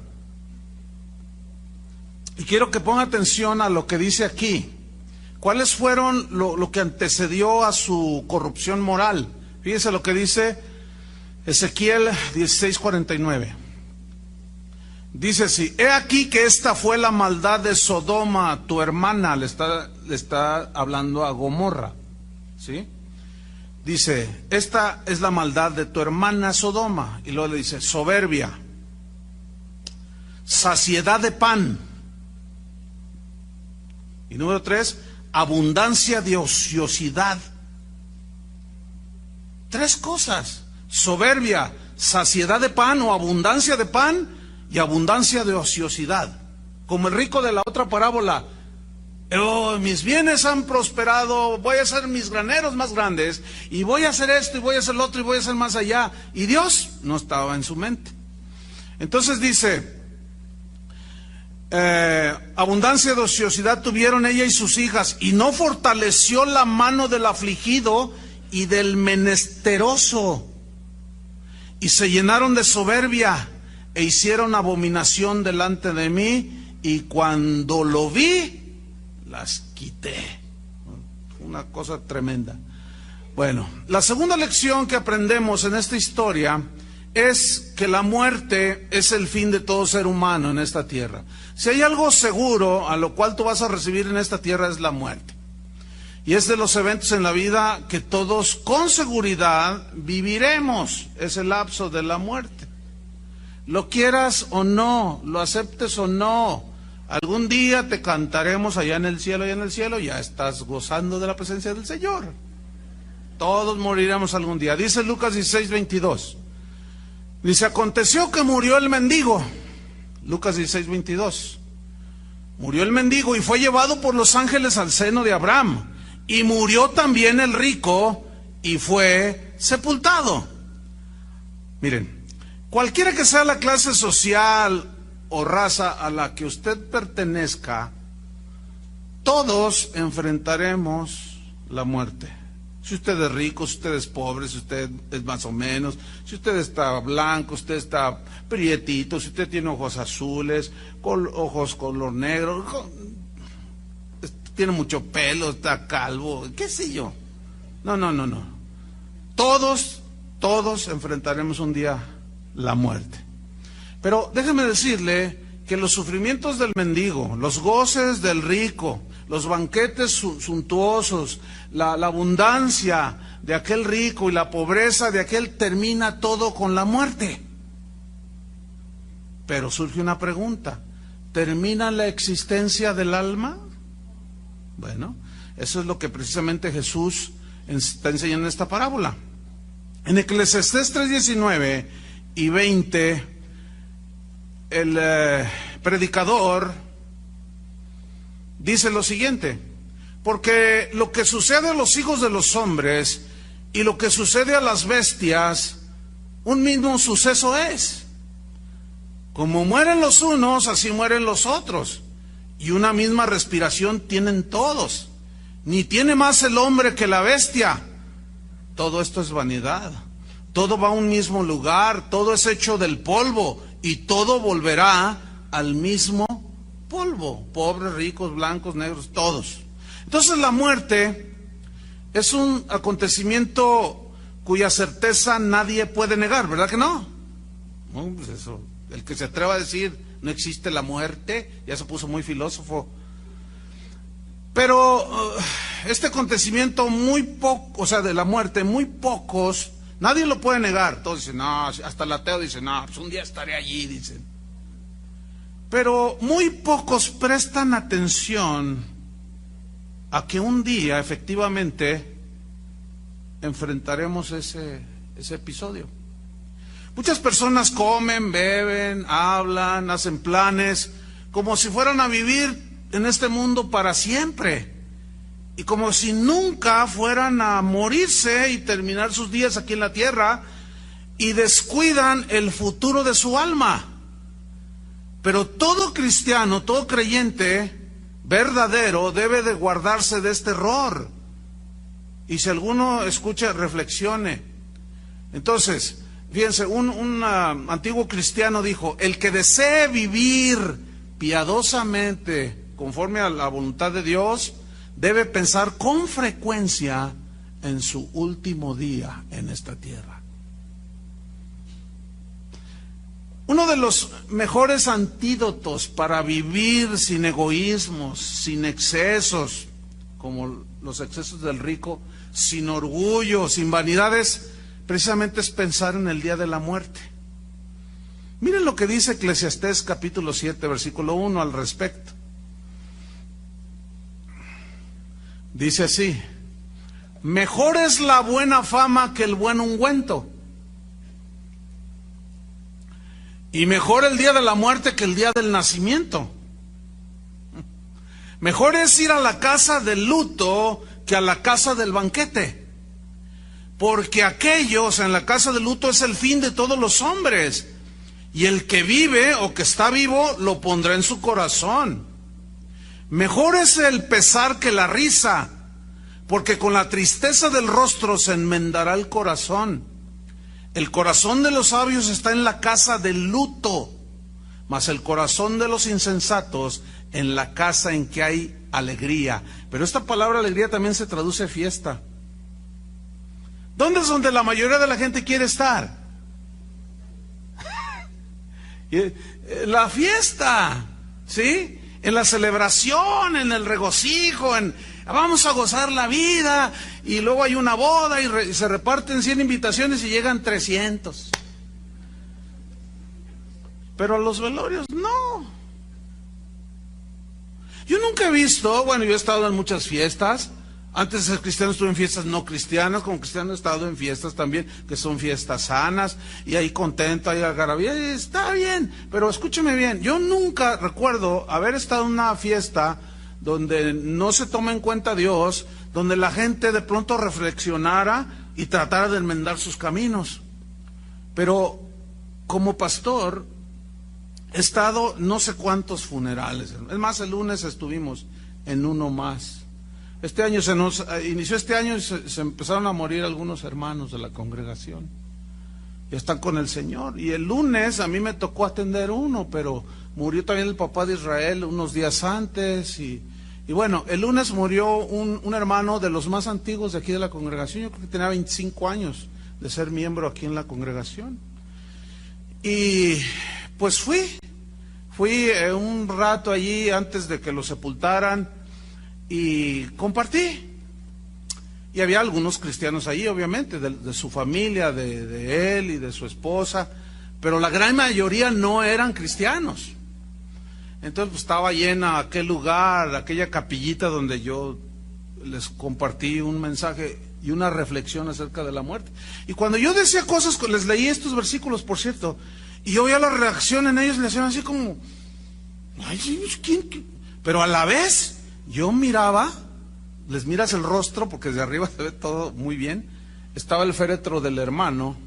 Y quiero que ponga atención a lo que dice aquí. ¿Cuáles fueron lo que antecedió a su corrupción moral? Fíjese lo que dice Ezequiel 16:49. Dice así: he aquí que esta fue la maldad de Sodoma, tu hermana. Le está hablando a Gomorra, ¿sí? Dice, esta es la maldad de tu hermana Sodoma. Y luego le dice, soberbia, saciedad de pan. Y número 3, abundancia de ociosidad. 3 cosas: soberbia, saciedad de pan o abundancia de pan y abundancia de ociosidad. Como el rico de la otra parábola: oh, mis bienes han prosperado, voy a hacer mis graneros más grandes, y voy a hacer esto, y voy a hacer lo otro, y voy a hacer más allá. Y Dios no estaba en su mente. Entonces dice, abundancia de ociosidad tuvieron ella y sus hijas, y no fortaleció la mano del afligido y del menesteroso, y se llenaron de soberbia, e hicieron abominación delante de mí, y cuando lo vi, las quité. Una cosa tremenda. Bueno, la segunda lección que aprendemos en esta historia es que la muerte es el fin de todo ser humano en esta tierra. Si hay algo seguro a lo cual tú vas a recibir en esta tierra, es la muerte. Y es de los eventos en la vida que todos con seguridad viviremos, es el lapso de la muerte. Lo quieras o no, lo aceptes o no, algún día te cantaremos allá en el cielo, ya estás gozando de la presencia del Señor. Todos moriremos algún día. Dice Lucas 16:22. Dice, aconteció que murió el mendigo. Lucas 16:22. Murió el mendigo y fue llevado por los ángeles al seno de Abraham. Y murió también el rico y fue sepultado. Miren, cualquiera que sea la clase social o raza a la que usted pertenezca, todos enfrentaremos la muerte. Si usted es rico, si usted es pobre, si usted es más o menos, si usted está blanco, usted está prietito, si usted tiene ojos azules, ojos color negro, tiene mucho pelo, está calvo, qué sé yo. No. Todos enfrentaremos un día la muerte. Pero déjeme decirle que los sufrimientos del mendigo, los goces del rico, los banquetes suntuosos, la abundancia de aquel rico y la pobreza de aquel, termina todo con la muerte. Pero surge una pregunta: ¿termina la existencia del alma? Bueno, eso es lo que precisamente Jesús está enseñando en esta parábola. En Eclesiastés 3:19 y 20, el predicador dice lo siguiente: porque lo que sucede a los hijos de los hombres y lo que sucede a las bestias, un mismo suceso es. Como mueren los unos, así mueren los otros, y una misma respiración tienen todos. Ni tiene más el hombre que la bestia. Todo esto es vanidad. Todo va a un mismo lugar, todo es hecho del polvo, y todo volverá al mismo polvo. Pobres, ricos, blancos, negros, todos. Entonces la muerte es un acontecimiento cuya certeza nadie puede negar, ¿verdad que no? No, pues eso, el que se atreva a decir no existe la muerte, ya se puso muy filósofo. Pero este acontecimiento muy poco, o sea, de la muerte, muy pocos, nadie lo puede negar. Todos dicen, no, hasta el ateo dice, no, pues un día estaré allí, dicen. Pero muy pocos prestan atención a que un día efectivamente enfrentaremos ese episodio. Muchas personas comen, beben, hablan, hacen planes, como si fueran a vivir en este mundo para siempre, y como si nunca fueran a morirse y terminar sus días aquí en la tierra, y descuidan el futuro de su alma. Pero todo cristiano, todo creyente verdadero debe de guardarse de este error. Y si alguno escucha, reflexione. Entonces, fíjense, un antiguo cristiano dijo: el que desee vivir piadosamente conforme a la voluntad de Dios, debe pensar con frecuencia en su último día en esta tierra. Uno de los mejores antídotos para vivir sin egoísmos, sin excesos, como los excesos del rico, sin orgullo, sin vanidades, precisamente es pensar en el día de la muerte. Miren lo que dice Eclesiastés capítulo 7, versículo 1 al respecto. Dice así: mejor es la buena fama que el buen ungüento, y mejor el día de la muerte que el día del nacimiento. Mejor es ir a la casa del luto que a la casa del banquete, porque aquello, o sea, en la casa del luto es el fin de todos los hombres, y el que vive o que está vivo lo pondrá en su corazón. Mejor es el pesar que la risa, porque con la tristeza del rostro se enmendará el corazón. El corazón de los sabios está en la casa del luto, mas el corazón de los insensatos en la casa en que hay alegría. Pero esta palabra alegría también se traduce fiesta. ¿Dónde es donde la mayoría de la gente quiere estar? La fiesta, ¿sí? En la celebración, en el regocijo, vamos a gozar la vida, y luego hay una boda y se reparten 100 invitaciones y llegan 300. Pero a los velorios no. Yo nunca he visto, bueno, yo he estado en muchas fiestas, Antes de ser cristiano estuve en fiestas no cristianas, como cristiano he estado en fiestas también, que son fiestas sanas, y ahí contento, ahí algarabía, y está bien, pero escúcheme bien, yo nunca recuerdo haber estado en una fiesta donde no se toma en cuenta a Dios, donde la gente de pronto reflexionara y tratara de enmendar sus caminos. Pero como pastor he estado no sé cuántos funerales, es más, el lunes estuvimos en uno más. Este año se nos inició este año y se empezaron a morir algunos hermanos de la congregación. Ya están con el Señor. Y el lunes a mí me tocó atender uno, pero murió también el papá de Israel unos días antes. Y bueno, el lunes murió un hermano de los más antiguos de aquí de la congregación. Yo creo que tenía 25 años de ser miembro aquí en la congregación. Y pues fui un rato allí antes de que lo sepultaran. Y compartí. Y había algunos cristianos ahí, obviamente, de su familia, de él y de su esposa, pero la gran mayoría no eran cristianos. Entonces pues, estaba llena aquel lugar, aquella capillita donde yo les compartí un mensaje y una reflexión acerca de la muerte. Y cuando yo decía cosas, les leí estos versículos, por cierto, y yo veía la reacción en ellos, le hacían así como, ay, ¿quién? Pero a la vez yo miraba, les miras el rostro porque desde arriba se ve todo muy bien, estaba el féretro del hermano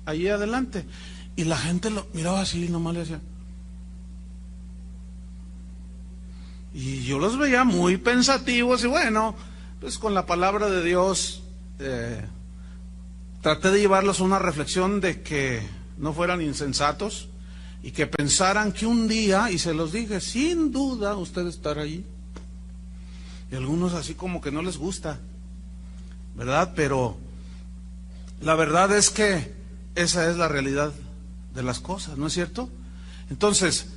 ahí adelante y la gente lo miraba así, nomás le hacía. Y yo los veía muy pensativos y bueno, pues con la palabra de Dios traté de llevarlos a una reflexión de que no fueran insensatos y que pensaran que un día, y se los dije, sin duda usted estará allí. Y algunos así como que no les gusta, ¿verdad? Pero la verdad es que esa es la realidad de las cosas, ¿no es cierto? Entonces,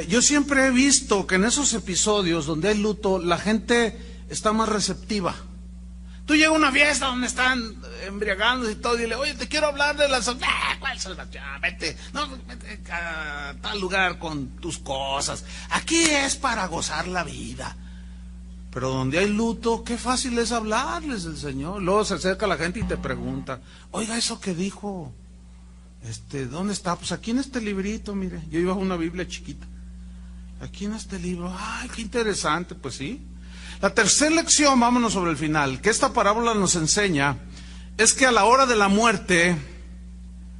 yo siempre he visto que en esos episodios donde hay luto, la gente está más receptiva. Tú llegas a una fiesta donde están embriagando y todo, y dile, oye, te quiero hablar de la salvación. ¿Cuál salvación? Vete a tal lugar con tus cosas. Aquí es para gozar la vida. Pero donde hay luto, qué fácil es hablarles del Señor. Luego se acerca la gente y te pregunta, oiga, eso que dijo, ¿dónde está? Pues aquí en este librito, mire, yo iba a una Biblia chiquita. Aquí en este libro, ay, qué interesante, pues sí. La tercera lección, vámonos sobre el final, que esta parábola nos enseña, es que a la hora de la muerte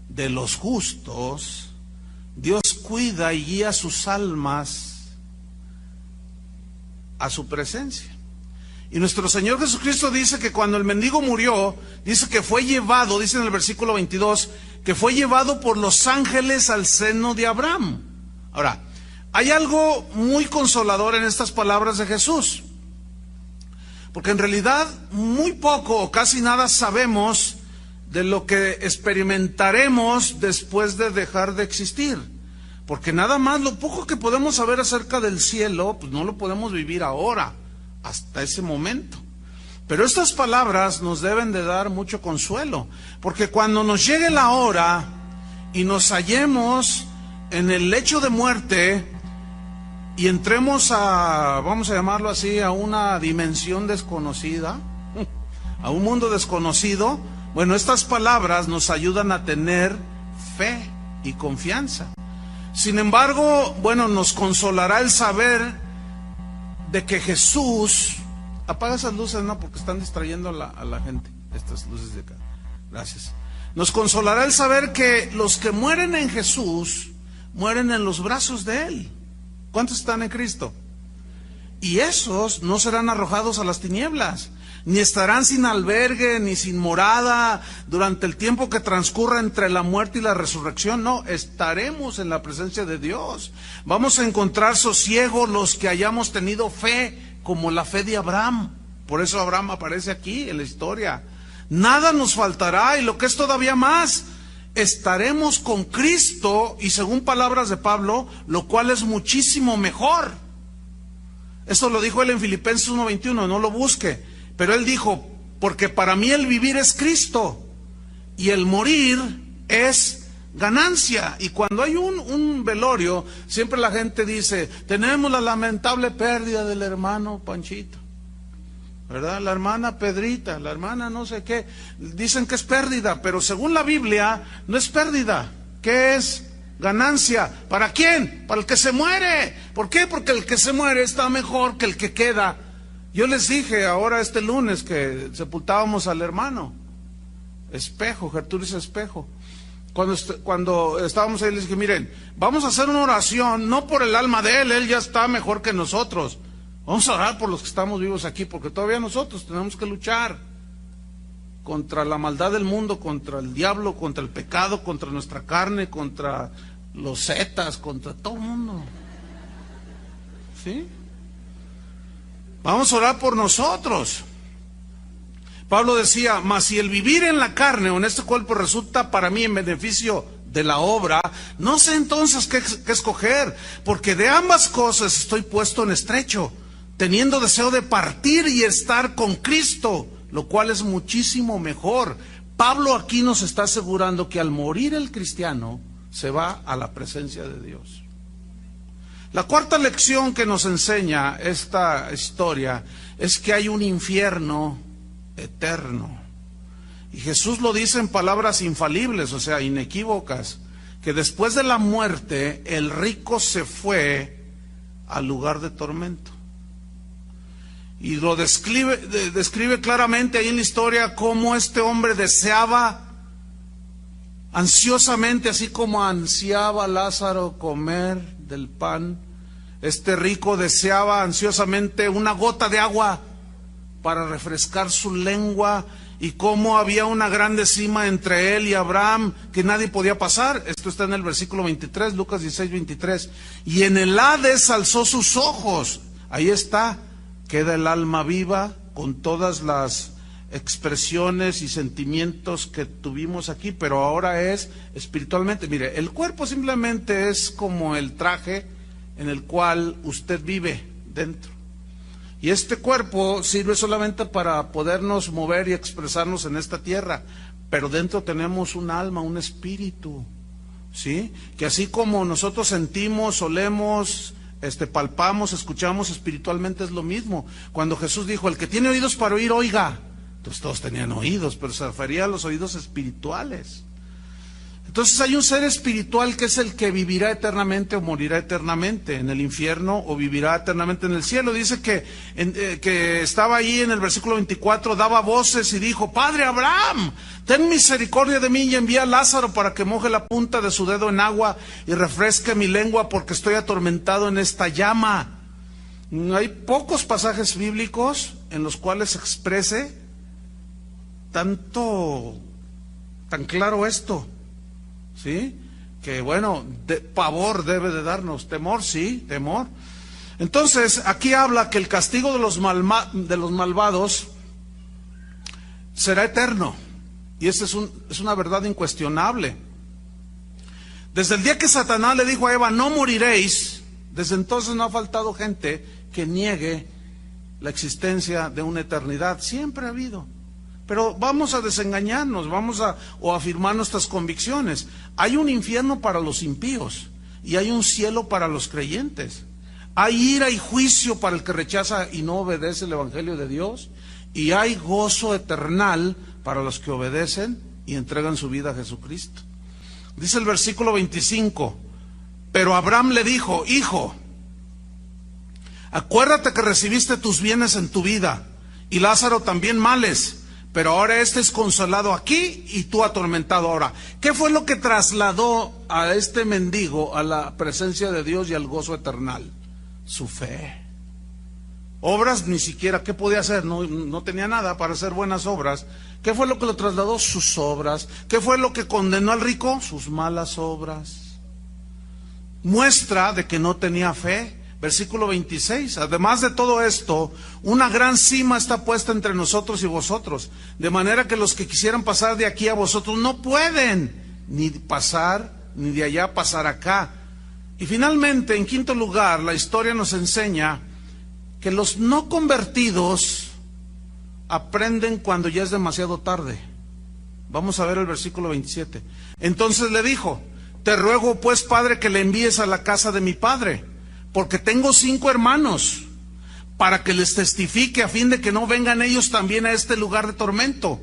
de los justos, Dios cuida y guía sus almas a su presencia. Y nuestro Señor Jesucristo dice que cuando el mendigo murió, dice que fue llevado, dice en el versículo 22, que fue llevado por los ángeles al seno de Abraham. Ahora, hay algo muy consolador en estas palabras de Jesús, porque en realidad muy poco o casi nada sabemos de lo que experimentaremos después de dejar de existir. Porque nada más lo poco que podemos saber acerca del cielo, pues no lo podemos vivir ahora, hasta ese momento. Pero estas palabras nos deben de dar mucho consuelo, porque cuando nos llegue la hora y nos hallemos en el lecho de muerte y entremos a, vamos a llamarlo así, a una dimensión desconocida, a un mundo desconocido, bueno, estas palabras nos ayudan a tener fe y confianza. Sin embargo, bueno, nos consolará el saber de que Jesús... Apaga esas luces, no, porque están distrayendo a la gente, estas luces de acá. Gracias. Nos consolará el saber que los que mueren en Jesús, mueren en los brazos de Él. ¿Cuántos están en Cristo? Y esos no serán arrojados a las tinieblas, ni estarán sin albergue, ni sin morada, durante el tiempo que transcurra entre la muerte y la resurrección. No, estaremos en la presencia de Dios. Vamos a encontrar sosiego los que hayamos tenido fe, como la fe de Abraham. Por eso Abraham aparece aquí en la historia. Nada nos faltará, y lo que es todavía más, estaremos con Cristo, y según palabras de Pablo, lo cual es muchísimo mejor. Esto lo dijo él en Filipenses 1:21, no lo busque. Pero él dijo, porque para mí el vivir es Cristo y el morir es ganancia. Y cuando hay un velorio, siempre la gente dice, tenemos la lamentable pérdida del hermano Panchito. ¿verdad? La hermana Pedrita, la hermana no sé qué, dicen que es pérdida, pero según la Biblia no es pérdida. ¿Qué es? Ganancia. ¿Para quién? Para el que se muere. ¿Por qué? Porque el que se muere está mejor que el que queda. Yo les dije ahora este lunes que sepultábamos al hermano Espejo, Gertrudis Espejo. Cuando estábamos ahí les dije, miren, vamos a hacer una oración, no por el alma de él ya está mejor que nosotros. Vamos a orar por los que estamos vivos aquí, porque todavía nosotros tenemos que luchar contra la maldad del mundo, contra el diablo, contra el pecado, contra nuestra carne, contra los zetas, contra todo el mundo. ¿Sí? Vamos a orar por nosotros. Pablo decía, mas si el vivir en la carne o en este cuerpo resulta para mí en beneficio de la obra, no sé entonces qué escoger, porque de ambas cosas estoy puesto en estrecho, teniendo deseo de partir y estar con Cristo, lo cual es muchísimo mejor. Pablo aquí nos está asegurando que al morir el cristiano se va a la presencia de Dios. La cuarta lección que nos enseña esta historia es que hay un infierno eterno. Y Jesús lo dice en palabras infalibles, o sea, inequívocas, que después de la muerte el rico se fue al lugar de tormento. Y lo describe claramente ahí en la historia cómo este hombre deseaba ansiosamente, así como ansiaba Lázaro comer del pan, este rico deseaba ansiosamente una gota de agua para refrescar su lengua, y cómo había una grande cima entre él y Abraham que nadie podía pasar. Esto está en el versículo 23, Lucas 16, 23. Y en el Hades alzó sus ojos. Ahí está, queda el alma viva con todas las expresiones y sentimientos que tuvimos aquí, pero ahora es espiritualmente. Mire, el cuerpo simplemente es como el traje en el cual usted vive dentro. Y este cuerpo sirve solamente para podernos mover y expresarnos en esta tierra, pero dentro tenemos un alma, un espíritu, ¿sí? Que así como nosotros sentimos, olemos, palpamos, escuchamos, espiritualmente es lo mismo. Cuando Jesús dijo, el que tiene oídos para oír, oiga. Entonces todos tenían oídos, pero se refería a los oídos espirituales. Entonces hay un ser espiritual que es el que vivirá eternamente o morirá eternamente en el infierno o vivirá eternamente en el cielo. Dice que estaba ahí en el versículo 24, daba voces y dijo, Padre Abraham, ten misericordia de mí y envía a Lázaro para que moje la punta de su dedo en agua y refresque mi lengua porque estoy atormentado en esta llama. Hay pocos pasajes bíblicos en los cuales se exprese tan claro esto. ¿Sí? Que bueno, pavor debe de darnos, temor, sí, temor. Entonces, aquí habla que el castigo de los malvados será eterno. Y esa es una verdad incuestionable. Desde el día que Satanás le dijo a Eva, no moriréis, desde entonces no ha faltado gente que niegue la existencia de una eternidad. Siempre ha habido. Pero vamos a desengañarnos, o afirmar nuestras convicciones. Hay un infierno para los impíos y hay un cielo para los creyentes. Hay ira y juicio para el que rechaza y no obedece el Evangelio de Dios, y hay gozo eternal para los que obedecen y entregan su vida a Jesucristo. Dice el versículo 25, pero Abraham le dijo, hijo, acuérdate que recibiste tus bienes en tu vida y Lázaro también males. Pero ahora este es consolado aquí y tú atormentado ahora. ¿Qué fue lo que trasladó a este mendigo a la presencia de Dios y al gozo eternal? Su fe. Obras ni siquiera, ¿qué podía hacer? No tenía nada para hacer buenas obras. ¿Qué fue lo que lo trasladó? Sus obras. ¿Qué fue lo que condenó al rico? Sus malas obras. Muestra de que no tenía fe. Versículo 26, además de todo esto, una gran cima está puesta entre nosotros y vosotros, de manera que los que quisieran pasar de aquí a vosotros no pueden, ni pasar, ni de allá pasar acá. Y finalmente, en quinto lugar, la historia nos enseña que los no convertidos aprenden cuando ya es demasiado tarde. Vamos a ver el versículo 27. Entonces le dijo, te ruego pues, padre, que le envíes a la casa de mi padre, porque tengo 5 hermanos. para que les testifique, a fin de que no vengan ellos también a este lugar de tormento.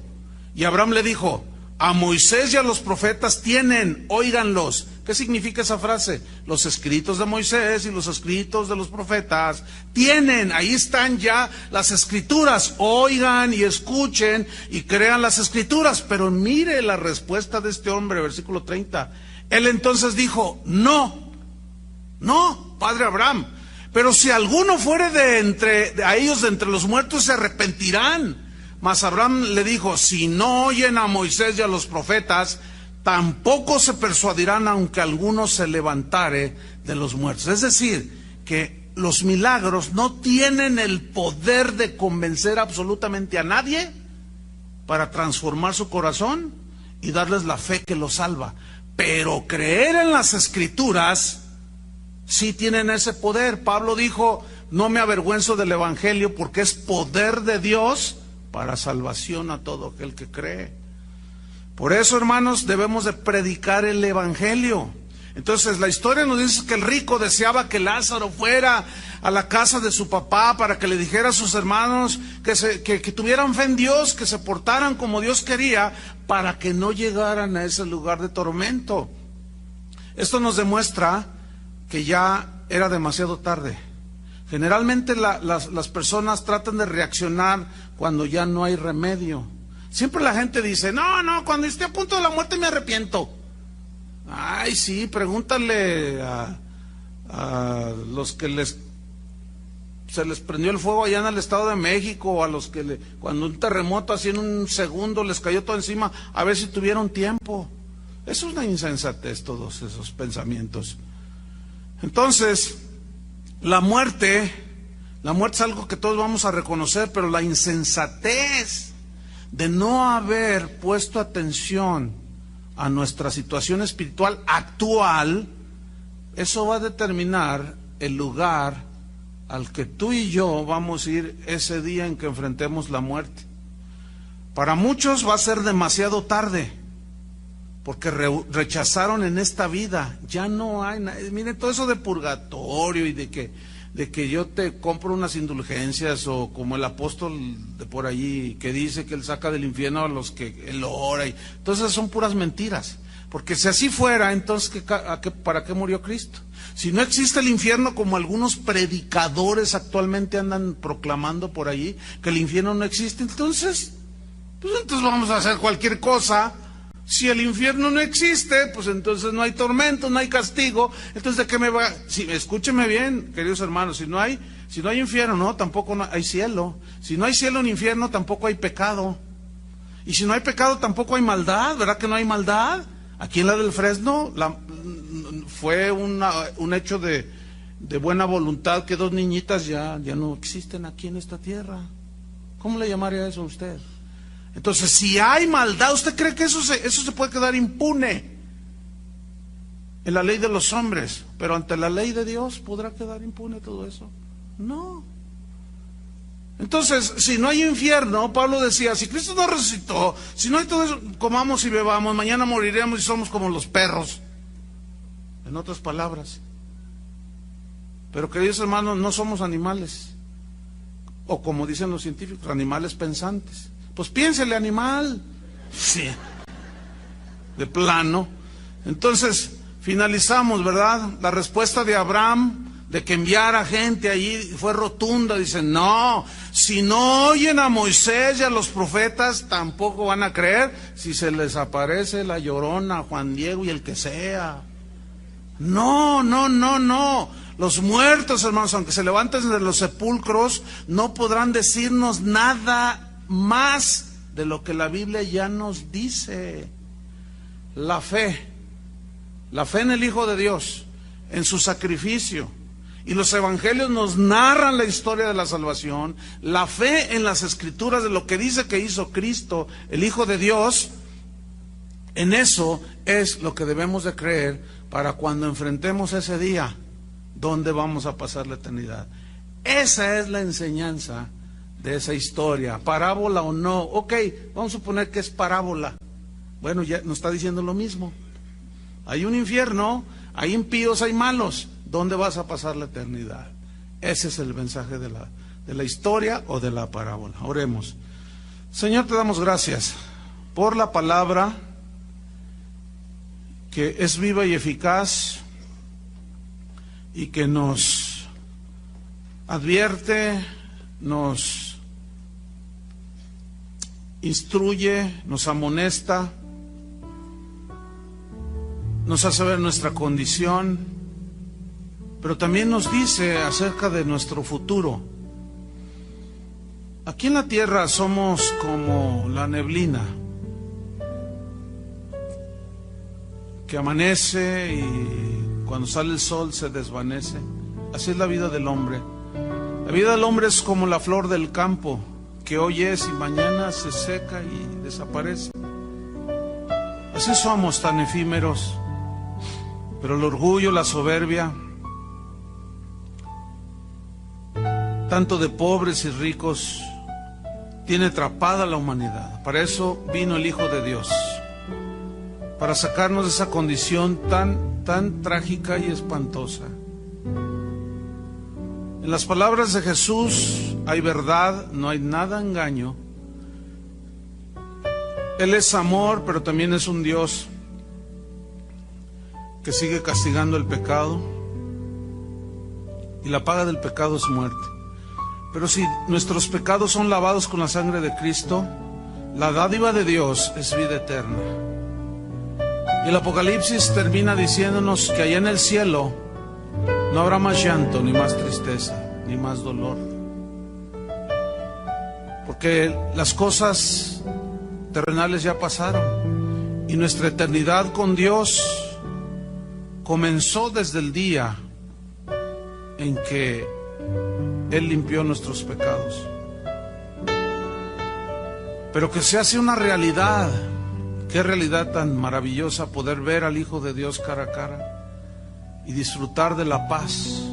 Y Abraham le dijo: a Moisés y a los profetas tienen, óiganlos. ¿Qué significa esa frase? Los escritos de Moisés y los escritos de los profetas tienen, ahí están ya las escrituras, oigan y escuchen y crean las escrituras. Pero mire la respuesta de este hombre, versículo 30. Él entonces dijo: no, padre Abraham, pero si alguno fuere de ellos de entre los muertos, se arrepentirán. Mas Abraham le dijo: si no oyen a Moisés y a los profetas, tampoco se persuadirán, aunque alguno se levantare de los muertos. Es decir, que los milagros no tienen el poder de convencer absolutamente a nadie para transformar su corazón y darles la fe que los salva. Pero creer en las Escrituras sí tienen ese poder. Pablo dijo: no me avergüenzo del Evangelio, porque es poder de Dios para salvación a todo aquel que cree. Por eso, hermanos, debemos de predicar el Evangelio. Entonces, la historia nos dice que el rico deseaba que Lázaro fuera a la casa de su papá para que le dijera a sus hermanos que tuvieran fe en Dios, que se portaran como Dios quería, para que no llegaran a ese lugar de tormento. Esto nos demuestra que ya era demasiado tarde. Generalmente las personas tratan de reaccionar cuando ya no hay remedio. Siempre la gente dice: no, cuando esté a punto de la muerte me arrepiento. Ay, sí, pregúntale a los que se les prendió el fuego allá en el Estado de México, o a los que cuando un terremoto así en un segundo les cayó todo encima, a ver si tuvieron tiempo. Eso es una insensatez, todos esos pensamientos. Entonces, la muerte es algo que todos vamos a reconocer, pero la insensatez de no haber puesto atención a nuestra situación espiritual actual, eso va a determinar el lugar al que tú y yo vamos a ir ese día en que enfrentemos la muerte. Para muchos va a ser demasiado tarde, porque rechazaron en esta vida. Ya no hay nada. Miren, todo eso de purgatorio y de que yo te compro unas indulgencias, o como el apóstol de por allí que dice que él saca del infierno a los que él ora, y entonces son puras mentiras. Porque si así fuera, entonces ¿para qué murió Cristo? Si no existe el infierno, como algunos predicadores actualmente andan proclamando por allí, que el infierno no existe, entonces vamos a hacer cualquier cosa. Si el infierno no existe, pues entonces no hay tormento, no hay castigo. Entonces, ¿de qué me va? Sí, escúcheme bien, queridos hermanos, si no hay infierno, no, tampoco hay cielo. Si no hay cielo ni infierno, tampoco hay pecado. Y si no hay pecado, tampoco hay maldad. ¿Verdad que no hay maldad? Aquí en la del Fresno fue un hecho de buena voluntad, que 2 niñitas ya no existen aquí en esta tierra. ¿Cómo le llamaría eso a usted? Entonces, si hay maldad, ¿usted cree que eso se puede quedar impune en la ley de los hombres? Pero ante la ley de Dios, ¿podrá quedar impune todo eso? No. Entonces, si no hay infierno, Pablo decía: si Cristo no resucitó, si no hay todo eso, comamos y bebamos, mañana moriremos y somos como los perros. En otras palabras. Pero, queridos hermanos, no somos animales, o como dicen los científicos, animales pensantes. Pues piénsele, animal. Sí. De plano. Entonces, finalizamos, ¿verdad? La respuesta de Abraham de que enviara gente allí fue rotunda. Dicen: no, si no oyen a Moisés y a los profetas, tampoco van a creer si se les aparece la Llorona, Juan Diego y el que sea. No. Los muertos, hermanos, aunque se levanten de los sepulcros, no podrán decirnos nada más de lo que la Biblia ya nos dice. La fe en el Hijo de Dios, en su sacrificio, y los evangelios nos narran la historia de la salvación. La fe en las Escrituras, de lo que dice que hizo Cristo, el Hijo de Dios, en eso es lo que debemos de creer para cuando enfrentemos ese día, ¿dónde vamos a pasar la eternidad? Esa es la enseñanza de esa historia, parábola o no. Ok, vamos a suponer que es parábola. Bueno, ya nos está diciendo lo mismo. Hay un infierno, hay impíos, hay malos. ¿Dónde vas a pasar la eternidad? Ese es el mensaje de de la historia o de la parábola. Oremos. Señor, te damos gracias por la palabra que es viva y eficaz y que nos advierte, nos instruye, nos amonesta, nos hace ver nuestra condición, pero también nos dice acerca de nuestro futuro. Aquí en la tierra somos como la neblina que amanece y cuando sale el sol se desvanece. Así es la vida del hombre. La vida del hombre es como la flor del campo, que hoy es y mañana se seca y desaparece. Así somos, tan efímeros. Pero el orgullo, la soberbia, tanto de pobres y ricos, tiene atrapada a la humanidad. Para eso vino el Hijo de Dios, para sacarnos de esa condición tan trágica y espantosa. En las palabras de Jesús hay verdad, no hay nada engaño. Él es amor, pero también es un Dios que sigue castigando el pecado, y la paga del pecado es muerte. Pero si nuestros pecados son lavados con la sangre de Cristo, la dádiva de Dios es vida eterna. Y el Apocalipsis termina diciéndonos que allá en el cielo no habrá más llanto, ni más tristeza, ni más dolor. Porque las cosas terrenales ya pasaron y nuestra eternidad con Dios comenzó desde el día en que Él limpió nuestros pecados. Pero que se hace una realidad. Qué realidad tan maravillosa poder ver al Hijo de Dios cara a cara y disfrutar de la paz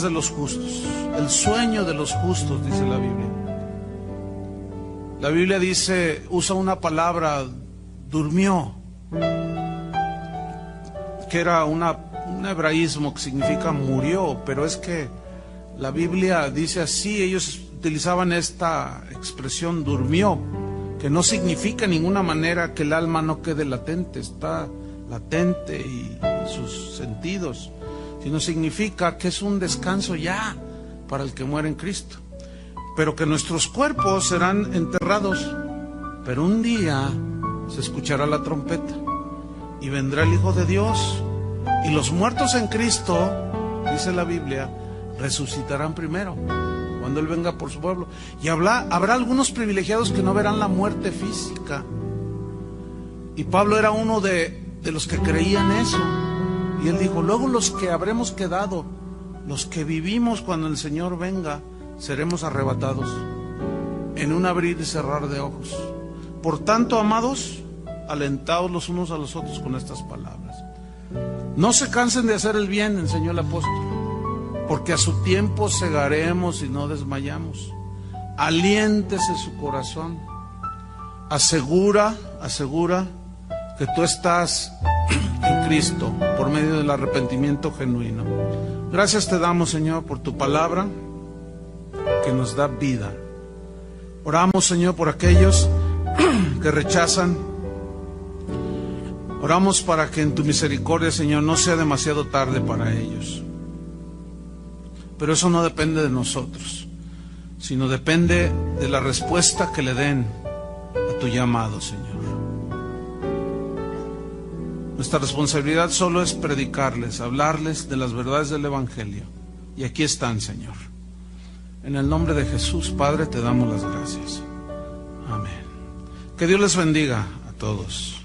de los justos, el sueño de los justos, dice la Biblia. La Biblia dice, usa una palabra, durmió, que era un hebraísmo que significa murió, pero es que la Biblia dice así, ellos utilizaban esta expresión durmió, que no significa en ninguna manera que el alma no quede latente, está latente y sus sentidos, sino significa que es un descanso ya para el que muere en Cristo, pero que nuestros cuerpos serán enterrados, pero un día se escuchará la trompeta y vendrá el Hijo de Dios, y los muertos en Cristo, dice la Biblia, resucitarán primero cuando Él venga por su pueblo. Y habrá algunos privilegiados que no verán la muerte física. Y Pablo era uno de los que creían eso. Y él dijo, luego los que habremos quedado, los que vivimos cuando el Señor venga, seremos arrebatados en un abrir y cerrar de ojos. Por tanto, amados, alentaos los unos a los otros con estas palabras. No se cansen de hacer el bien, enseñó el apóstol, porque a su tiempo segaremos y no desmayamos. Aliéntese su corazón. Asegura que tú estás en Cristo por medio del arrepentimiento genuino. Gracias te damos, Señor, por tu palabra que nos da vida. Oramos, Señor, por aquellos que rechazan. Oramos para que en tu misericordia, Señor, no sea demasiado tarde para ellos. Pero eso no depende de nosotros, sino depende de la respuesta que le den a tu llamado, Señor. Nuestra responsabilidad solo es predicarles, hablarles de las verdades del Evangelio. Y aquí están, Señor. En el nombre de Jesús, Padre, te damos las gracias. Amén. Que Dios les bendiga a todos.